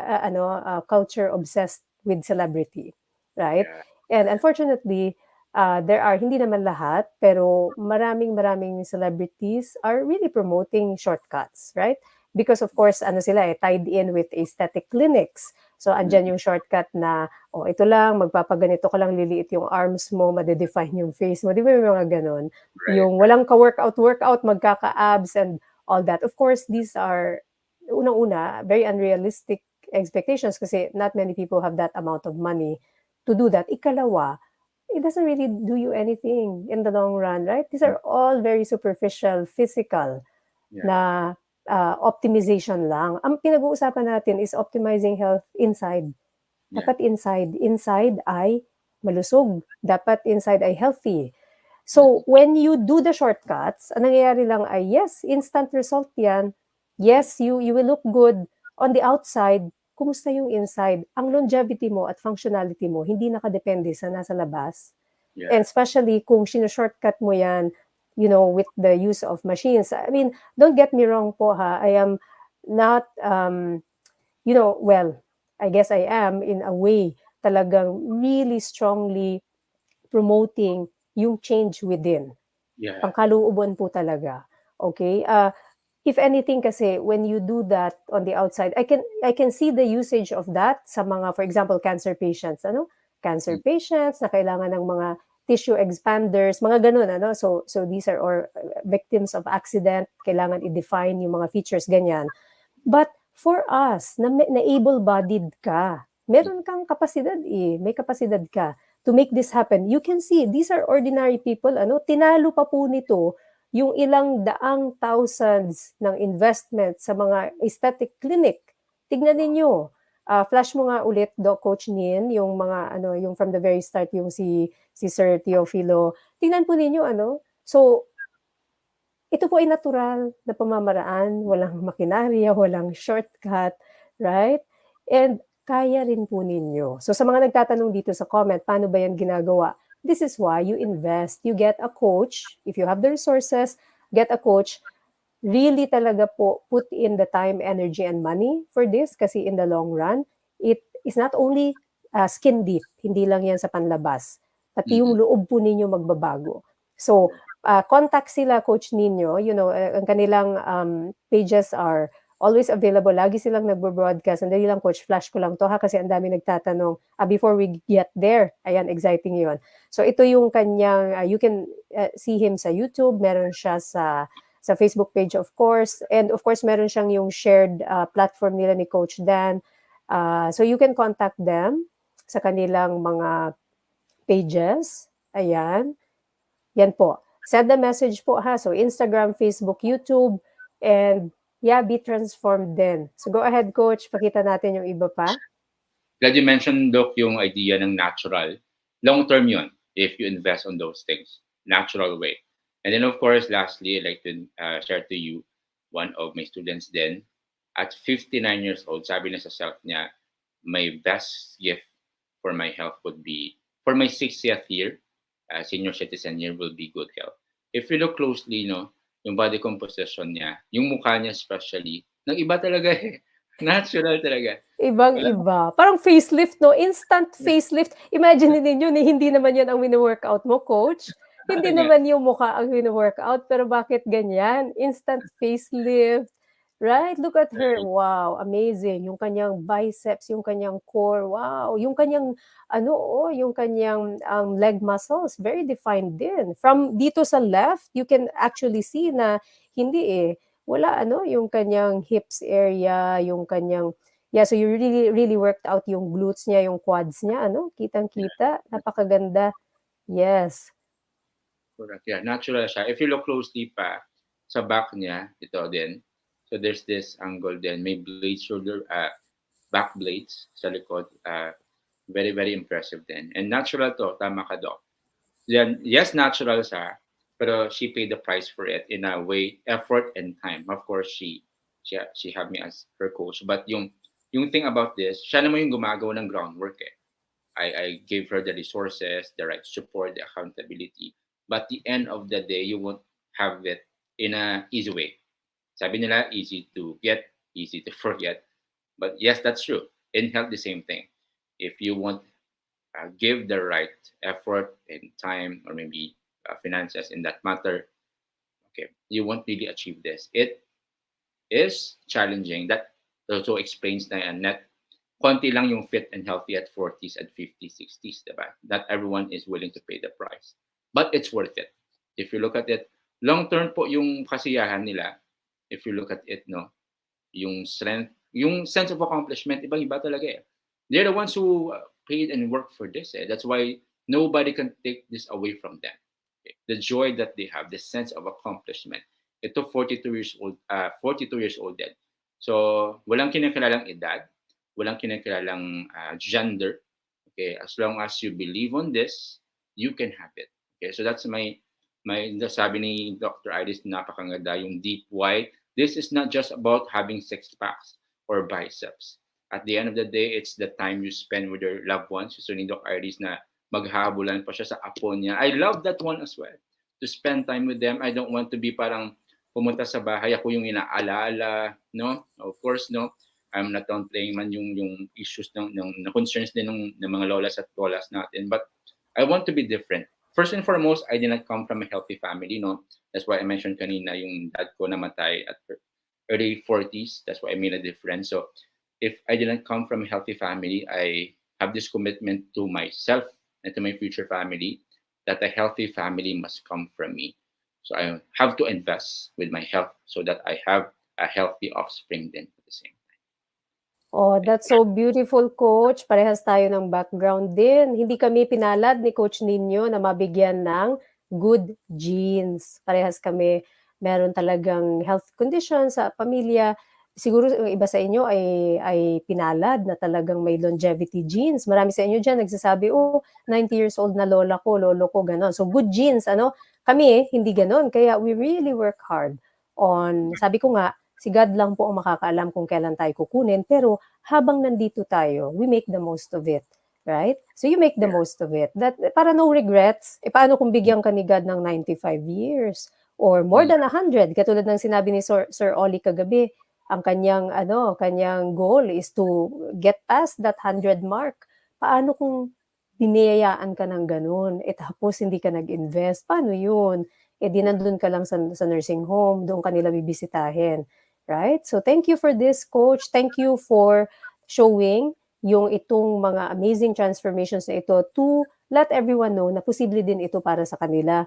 culture obsessed with celebrity, right? yeah. And unfortunately, there are, hindi naman lahat, pero maraming celebrities are really promoting shortcuts, right? Because of course, sila tied in with aesthetic clinics. So, andyan yung shortcut na, ito lang, magpapaganito ka lang, liliit yung arms mo, madedefine yung face mo. Di ba yung mga ganon? Right. Yung walang ka-workout, magkaka-abs and all that. Of course, these are, unang-una, very unrealistic expectations kasi not many people have that amount of money to do that. Ikalawa, it doesn't really do you anything in the long run, right? These are all very superficial, physical na optimization lang. Ang pinag-uusapan natin is optimizing health inside. Dapat inside ay malusog. Dapat inside ay healthy. So, when you do the shortcuts, ang nangyayari lang ay, yes, instant result yan. Yes, you will look good on the outside. Kumusta yung inside? Ang longevity mo at functionality mo, hindi nakadepende sa nasa labas. Yeah. And especially kung shortcut mo yan, with the use of machines. I mean, don't get me wrong po I am not, well, I guess I am in a way talagang really strongly promoting yung change within. Yeah. Pangkalooban po talaga. Okay? If anything kasi, when you do that on the outside, I can see the usage of that sa mga, for example, cancer patients. Cancer patients na kailangan ng mga tissue expanders, mga ganun, So these are all victims of accident, kailangan i-define yung mga features, ganyan. But for us, na able-bodied ka, meron kang kapasidad may kapasidad ka to make this happen. You can see, these are ordinary people, tinalo pa po nito yung ilang daang thousands ng investment sa mga aesthetic clinic. Tignan ninyo. Flash mo nga ulit, Coach Nin, yung mga, yung from the very start, yung si Sir Teofilo. Tingnan po ninyo, So, ito po ay natural na pamamaraan, walang makinarya, walang shortcut, right? And kaya rin po ninyo. So, sa mga nagtatanong dito sa comment, paano ba yan ginagawa? This is why you invest. You get a coach. If you have the resources, get a coach. Really talaga po put in the time, energy, and money for this kasi in the long run, it is not only skin deep, hindi lang yan sa panlabas, pati yung loob po ninyo magbabago. So, contact sila, Coach Nino, ang kanilang pages are always available. Lagi silang nagbo-broadcast. Andali lang, Coach, flash ko lang to ha, kasi ang dami nagtatanong before we get there. Ayan, exciting yon. So ito yung kanyang, you can see him sa YouTube, meron siya sa Facebook page, of course, and of course meron siyang yung shared platform nila ni Coach Dan. So you can contact them sa kanilang mga pages. Ayan. Yan po. Send the message po ha. So Instagram, Facebook, YouTube, and yeah, be transformed din. So go ahead, Coach. Pakita natin yung iba pa. Glad you mentioned, Doc, yung idea ng natural. Long-term yun, if you invest on those things. Natural way. And then, of course, lastly, I'd like to share to you one of my students then. At 59 years old, sabi na sa self niya, my best gift for my health would be, for my 60th year, senior citizen year, will be good health. If you look closely, yung body composition niya, yung mukha niya especially, nag-iba talaga eh. Natural talaga. Ibang-iba. Parang facelift, no? Instant facelift. Imagine ninyo, hindi naman yun ang wino-workout mo, Coach. Hindi naman yung mukha ang wino-workout, pero bakit ganyan? Instant facelift. Right? Look at her. Wow, amazing. Yung kanyang biceps, yung kanyang core. Wow. Yung kanyang, yung kanyang leg muscles, very defined din. From dito sa left, you can actually see na hindi wala yung kanyang hips area, yung kanyang, yeah, so you really worked out yung glutes niya, yung quads niya, kitang-kita, napakaganda. Yes. Correct. Yeah, natural siya. If you look closely pa, sa back niya, ito din. So there's this angle din. May blades, shoulder, back blades sa likod. Very, very impressive din. And natural to, tama ka, Doc. Then, yes, natural siya, pero she paid the price for it in a way, effort and time. Of course, she had me as her coach. But yung thing about this, siya naman yung gumagawa ng groundwork eh. I gave her the resources, the right support, the accountability. But the end of the day, you won't have it in a easy way. Sabi nila, easy to get, easy to forget. But yes, that's true. In health, the same thing. If you want give the right effort and time, or maybe finances in that matter, okay, you won't really achieve this. It is challenging. That also explains na net konti lang yung fit and healthy at 40s and 50s, 60s, diba? Not everyone is willing to pay the price. But it's worth it. If you look at it, long-term po yung kasiyahan nila. If you look at it, yung strength, yung sense of accomplishment, ibang-iba talaga eh. They're the ones who paid and worked for this. That's why nobody can take this away from them. Okay? The joy that they have, the sense of accomplishment. Ito 42 years old, 42 years old din. So, walang kinakilalang edad, walang kinakilalang gender. Okay, as long as you believe on this, you can have it. Okay, so that's my sabi ni Dr. Iris, napakaganda yung deep why. This is not just about having six packs or biceps. At the end of the day, it's the time you spend with your loved ones. So ni Doc Iris na maghahabulan pa siya sa apo niya. I love that one as well. To spend time with them. I don't want to be parang pumunta sa bahay, ako yung inaalala, no? Of course, no? I'm not downplaying man yung issues ng concerns din ng mga lolas at lolas natin. But I want to be different. First and foremost, I did not come from a healthy family, no? That's why I mentioned kanina yung dad ko namatay at early 40s. That's why I made a difference. So if I didn't come from a healthy family, I have this commitment to myself and to my future family that a healthy family must come from me. So I have to invest with my health so that I have a healthy offspring then at the same time. Oh, that's so beautiful, Coach. Parehas tayo ng background din. Hindi kami pinalad ni Coach Nino na mabigyan ng good genes. Parehas kami meron talagang health condition sa pamilya. Siguro yung iba sa inyo ay pinalad na talagang may longevity genes. Marami sa inyo dyan nagsasabi, 90 years old na lola ko, lolo ko, gano'n. So good genes, Kami, hindi gano'n. Kaya we really work hard on, sabi ko nga, si God lang po ang makakaalam kung kailan tayo kukunin, pero habang nandito tayo, we make the most of it. Right? So you make the most of it. That, para no regrets, paano kung bigyan ka ni God ng 95 years? Or more than 100? Katulad ng sinabi ni Sir Oli kagabi, ang kanyang goal is to get past that 100 mark. Paano kung biniyayaan ka ng ganun, tapos hindi ka nag-invest? Paano yun? di nandun ka lang sa nursing home, doon ka nila bibisitahin, right? So thank you for this, Coach. Thank you for showing yung itong mga amazing transformations na ito to let everyone know na posible din ito para sa kanila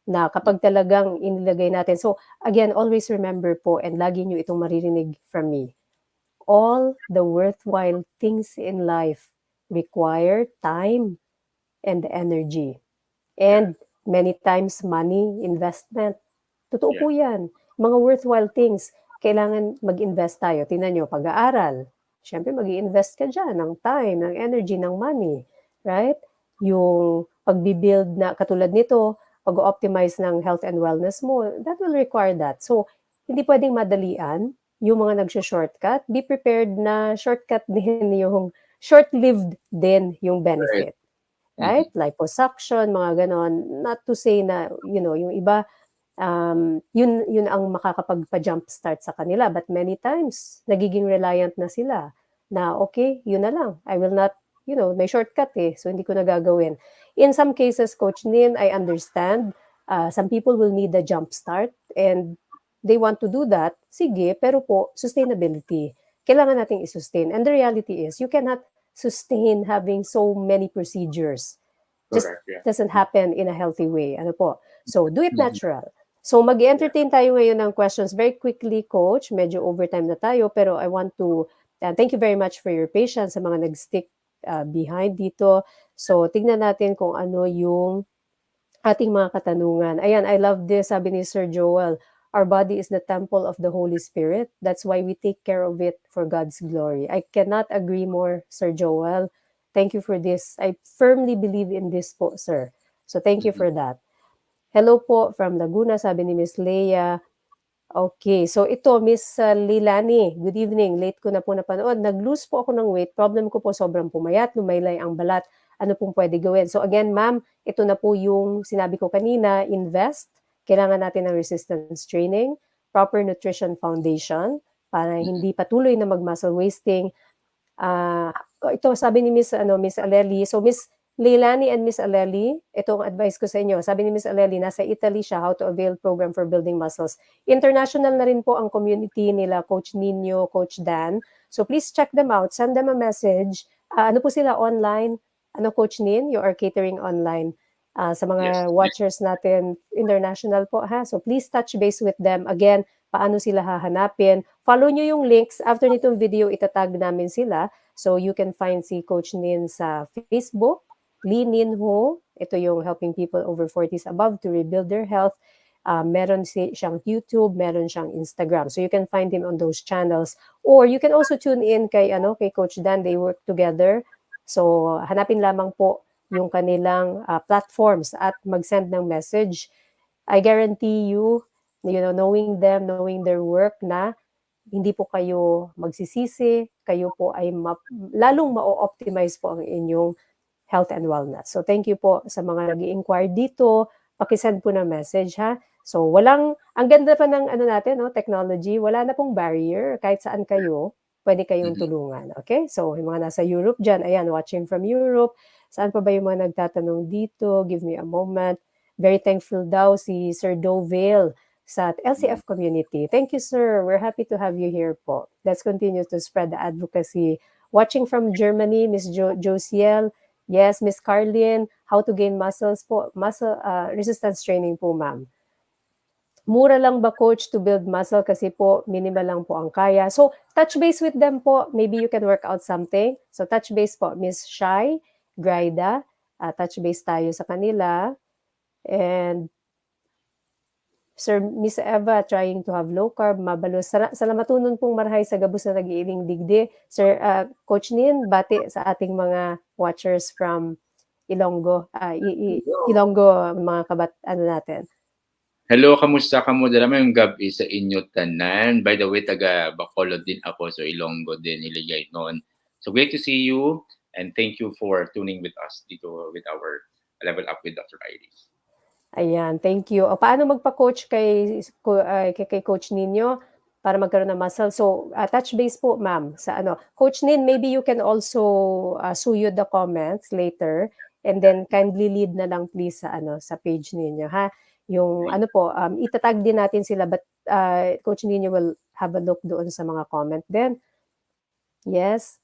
na kapag talagang inilagay natin. So again, always remember po and lagi nyo itong maririnig from me. All the worthwhile things in life require time and energy. Yeah. And many times money, investment. Totoo Yeah. po yan. Mga worthwhile things, kailangan mag-invest tayo. Tingnan nyo, pag-aaral. Siyempre, mag-i-invest ka dyan ng time, ng energy, ng money. Right? Yung pag-build na, katulad nito, pag-optimize ng health and wellness mo, that will require that. So, hindi pwedeng madalian yung mga nag-shortcut. Be prepared na shortcut din yung short-lived din yung Right. benefit. Right? Liposuction, mga ganon. Not to say na, yung iba, yun ang makakapagpa-jump start sa kanila. But many times, nagiging reliant na sila na, okay, yun na lang. I will not, may shortcut so hindi ko na gagawin. In some cases, Coach Nin, I understand, some people will need a jump start and they want to do that. Sige, pero po, sustainability. Kailangan nating i-sustain. And the reality is, you cannot sustain having so many procedures. Just Correct. Yeah. doesn't happen in a healthy way. Ano po? So, do it Mhm. natural. So, mag-entertain tayo ngayon ng questions very quickly, Coach. Medyo overtime na tayo, pero I want to thank you very much for your patience sa mga nag-stick behind dito. So, tignan natin kung ano yung ating mga katanungan. Ayan, I love this, sabi ni Sir Joel. Our body is the temple of the Holy Spirit. That's why we take care of it for God's glory. I cannot agree more, Sir Joel. Thank you for this. I firmly believe in this po, sir. So thank you for that. Hello po from Laguna, sabi ni Miss Leia. Okay, so ito, Miss Lilani, good evening. Late ko na po napanood. Nag-lose po ako ng weight. Problem ko po sobrang pumayat, lumaylay ang balat. Ano pong pwede gawin? So again, ma'am, ito na po yung sinabi ko kanina, invest. Kailangan natin ng resistance training, proper nutrition foundation, para hindi patuloy na mag-muscle wasting. Ito sabi ni Miss Aleli. So Miss Leilani and Miss Aleli, itong advice ko sa inyo. Sabi ni Miss Aleli, nasa Italy siya, How to Avail Program for Building Muscles. International na rin po ang community nila, Coach Nino, Coach Dan. So please check them out. Send them a message. Ano po sila online? Ano, Coach Nin? You are catering online. Sa Yes. mga watchers natin, international po ha. So please touch base with them. Again, paano sila hahanapin? Follow nyo yung links. After nitong video, itatag namin sila. So you can find si Coach Nin sa Facebook, Lee Nin Ho. Ito yung helping people over 40s above to rebuild their health. Meron siyang YouTube, meron siyang Instagram. So you can find him on those channels. Or you can also tune in kay Coach Dan. They work together. So hanapin lamang po yung kanilang platforms at mag-send ng message. I guarantee you, knowing them, knowing their work na hindi po kayo magsisisi, kayo po ay lalong ma-optimize po ang inyong health and wellness. So thank you po sa mga nag-i-inquire dito. Pakisend po na message ha. So ang ganda pa ng natin, technology, wala na pong barrier. Kahit saan kayo, pwede kayong tulungan. Okay? So yung mga nasa Europe dyan, ayan, watching from Europe. Saan pa ba yung mga nagtatanong dito? Give me a moment. Very thankful daw si Sir Dovale sa LCF community. Thank you, sir. We're happy to have you here po. Let's continue to spread the advocacy. Watching from Germany, Miss Josiel. Yes, Miss Carlin, how to gain muscles po. Muscle resistance training po, ma'am. Mura lang ba, coach, to build muscle kasi po minimal lang po ang kaya. So, touch base with them po. Maybe you can work out something. So, touch base po. Miss Shai, Graida, touch base tayo sa kanila. And Sir Miss Eva, trying to have low carb, mabalos. Salamatunon pong marhay sa gabos na nag-iiling digdi. Sir Coach Nin, bati sa ating mga watchers from Ilonggo. Ilonggo, mga natin. Hello, kamusta ka mo? Dala yung gabi sa inyo tanan. By the way, taga Bacolod din ako, so Ilonggo din niligay noon. So great to see you and thank you for tuning with us dito with our Level Up with Dr. Iris. Ayan, thank you. Paano magpa-coach kay Coach Ninyo para magkaroon ng muscle? So, touch base po, ma'am, sa Coach Nin, maybe you can also suyo the comments later and then kindly lead na lang please sa sa page ninyo, ha? Yung ano po, itatag din natin sila, but Coach Nino will have a look doon sa mga comment din. Yes.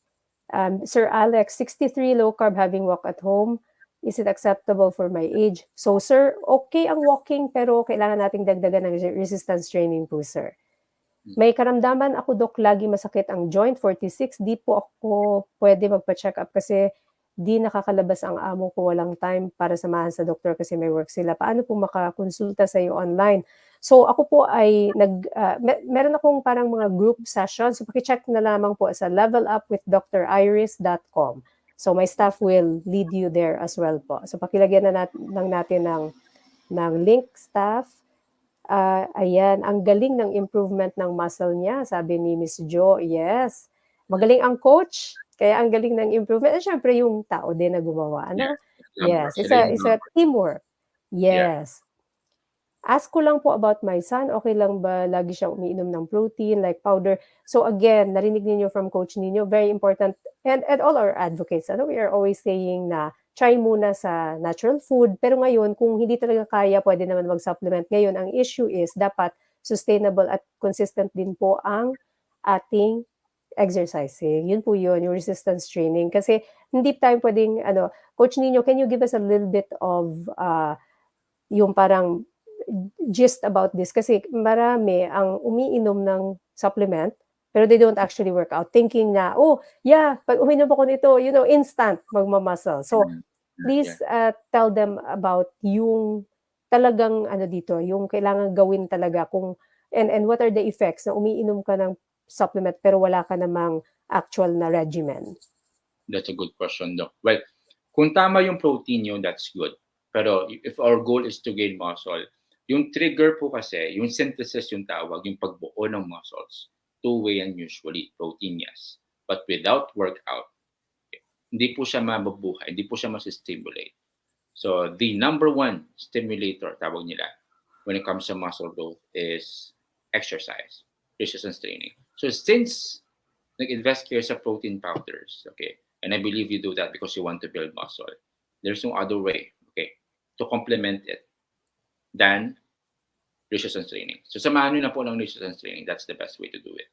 Sir Alex, 63 low carb having walk at home. Is it acceptable for my age? So, sir, okay ang walking, pero kailangan nating dagdagan ng resistance training po, sir. May karamdaman ako, Dok, lagi masakit ang joint, 46. Di po ako pwede magpa-check up kasi di nakakalabas ang amo ko, walang time para samahan sa doktor kasi may work sila. Paano po makakonsulta sa iyo online? So ako po ay meron akong parang mga group sessions. So paki-check na lamang po sa levelupwithdriris.com. So my staff will lead you there as well po. So pakilagyan na lang natin ng link, staff. Ayan, ang galing ng improvement ng muscle niya, sabi ni Miss Jo. Yes. Magaling ang coach, kaya ang galing ng improvement. At syempre yung tao din na gumawa, ano? Number. Yes, Sila yung it's a number. teamwork. Yeah. Yes. Ask ko lang po about my son, okay lang ba lagi siyang umiinom ng protein like powder? So again, narinig niyo from Coach Nino, very important, and all our advocates, ano, we are always saying na try muna sa natural food, pero ngayon, kung hindi talaga kaya, pwede naman mag-supplement. Ngayon, ang issue is dapat sustainable at consistent din po ang ating exercising. Yun po yun, yung resistance training. Kasi hindi tayo pwedeng, ano, Coach Nino, can you give us a little bit of yung parang gist about this? Kasi marami ang umiinom ng supplement, pero they don't actually work out, thinking na, oh, yeah, pag uminom ako nito, you know, instant magmamuscle. So, please tell them about yung talagang ano dito, yung kailangan gawin talaga kung and what are the effects na umiinom ka ng supplement pero wala ka namang actual na regimen. That's a good question, Doc. Well, kung tama yung protein yun, that's good. Pero if our goal is to gain muscle, yung trigger po kasi, yung synthesis yung tawag, yung pagbuo ng muscles, two-way yan usually, protein, yes. But without workout, hindi po siya mabubuhay, hindi po siya masistimulate. So the number one stimulator, tawag nila, when it comes to muscle growth is exercise, resistance training. So since nag-invest kayo sa protein powders, okay, and I believe you do that because you want to build muscle, there's no other way, okay, to complement it than resistance training. So samahan nyo na po ng resistance training. That's the best way to do it.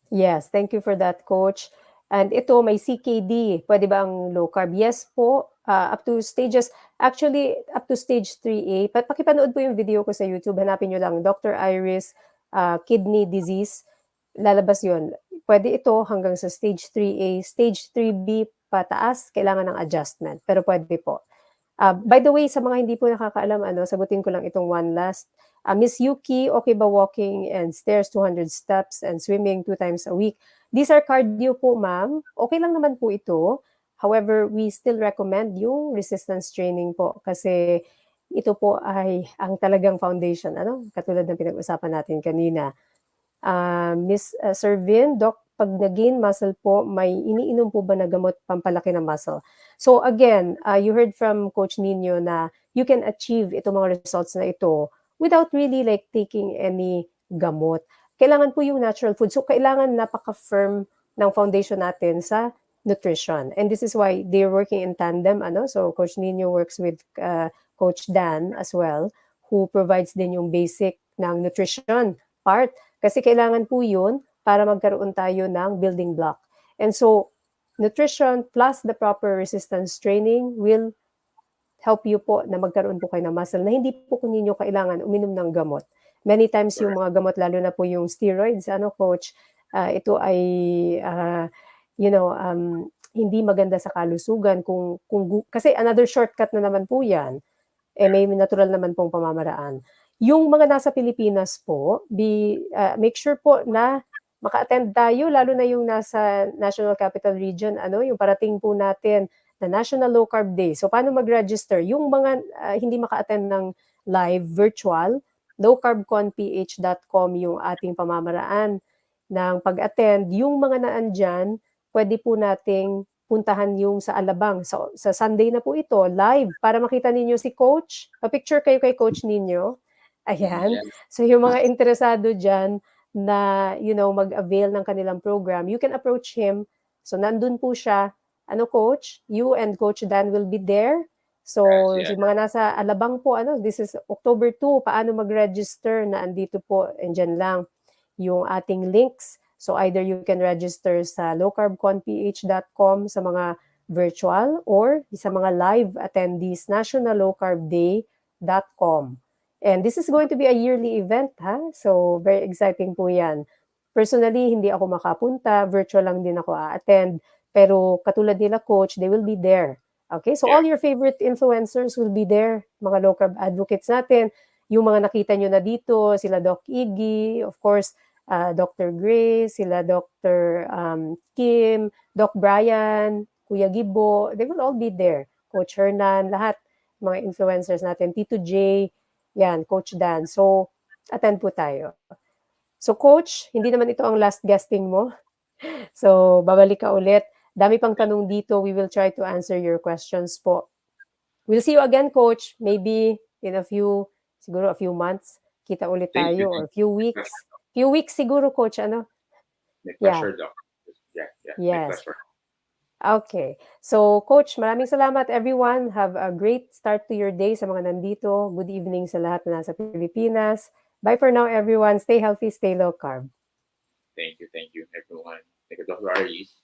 Yes, thank you for that, Coach. And ito, may CKD. Pwede ba ang low carb? Yes po. Up to stages, actually, up to stage 3A. Pakipanood po yung video ko sa YouTube. Hanapin nyo lang, Dr. Iris, kidney disease. Lalabas yun. Pwede ito hanggang sa stage 3A. Stage 3B, pataas, kailangan ng adjustment. Pero pwede po. By the way, sa mga hindi po nakakaalam, sagutin ko lang itong one last. Miss Yuki, okay ba walking and stairs 200 steps and swimming 2 times a week? These are cardio po, ma'am. Okay lang naman po ito. However, we still recommend yung resistance training po kasi ito po ay ang talagang foundation, katulad ng pinag-usapan natin kanina. Miss Servin, Doc, pag nag-gain muscle po, may iniinom po ba na gamot pampalaki ng muscle? So again, you heard from Coach Nino na you can achieve itong mga results na ito without really like taking any gamot. Kailangan po yung natural food. So kailangan napaka-firm ng foundation natin sa nutrition. And this is why they're working in tandem. So Coach Nino works with Coach Dan as well, who provides din yung basic ng nutrition part. Kasi kailangan po yun para magkaroon tayo ng building block. And so, nutrition plus the proper resistance training will help you po na magkaroon po kayo ng muscle na hindi po ninyo kailangan uminom ng gamot. Many times yung mga gamot, lalo na po yung steroids, Coach, ito ay, hindi maganda sa kalusugan. Kasi another shortcut na naman po yan, may natural naman pong pamamaraan. Yung mga nasa Pilipinas po, make sure po na maka-attend tayo, lalo na yung nasa National Capital Region, yung parating po natin na National Low Carb Day. So, paano mag-register? Yung mga hindi maka-attend ng live, virtual, lowcarbconph.com yung ating pamamaraan ng pag-attend. Yung mga naandyan, pwede po nating puntahan yung sa Alabang. So, sa Sunday na po ito, live, para makita ninyo si Coach. Pa-picture kayo kay Coach ninyo. Ayan. So, yung mga interesado dyan na, mag-avail ng kanilang program, you can approach him. So, nandun po siya. Coach? You and Coach Dan will be there. So, Yes. yung mga nasa Alabang po, this is October 2, paano mag-register na andito po, andyan lang yung ating links. So, either you can register sa lowcarbconph.com sa mga virtual or sa mga live attendees, nationallowcarbday.com. And this is going to be a yearly event, ha? So, very exciting po yan. Personally, hindi ako makapunta, virtual lang din ako a-attend. Pero katulad nila coach, they will be there. Okay, so all Yeah. your favorite influencers will be there, mga low carb advocates natin. Yung mga nakita nyo na dito, sila Doc Iggy, of course, Dr. Grace, sila Dr. Kim, Doc Brian, Kuya Gibo, they will all be there. Coach Hernan, lahat, mga influencers natin, Tito J, yan, Coach Dan. So, attend po tayo. So, Coach, hindi naman ito ang last guesting mo. So, babalik ka ulit. Dami pang tanong dito. We will try to answer your questions po. We'll see you again, Coach. Maybe in siguro a few months, kita ulit Thank you. tayo or few weeks. Few weeks siguro, Coach, My Yeah. pleasure, Doc. Yeah. My Yes. pleasure. Okay. So, Coach, maraming salamat everyone. Have a great start to your day sa mga nandito. Good evening sa lahat na nasa Pilipinas. Bye for now, everyone. Stay healthy, stay low carb. Thank you, everyone. Thank you, Dr. Aris.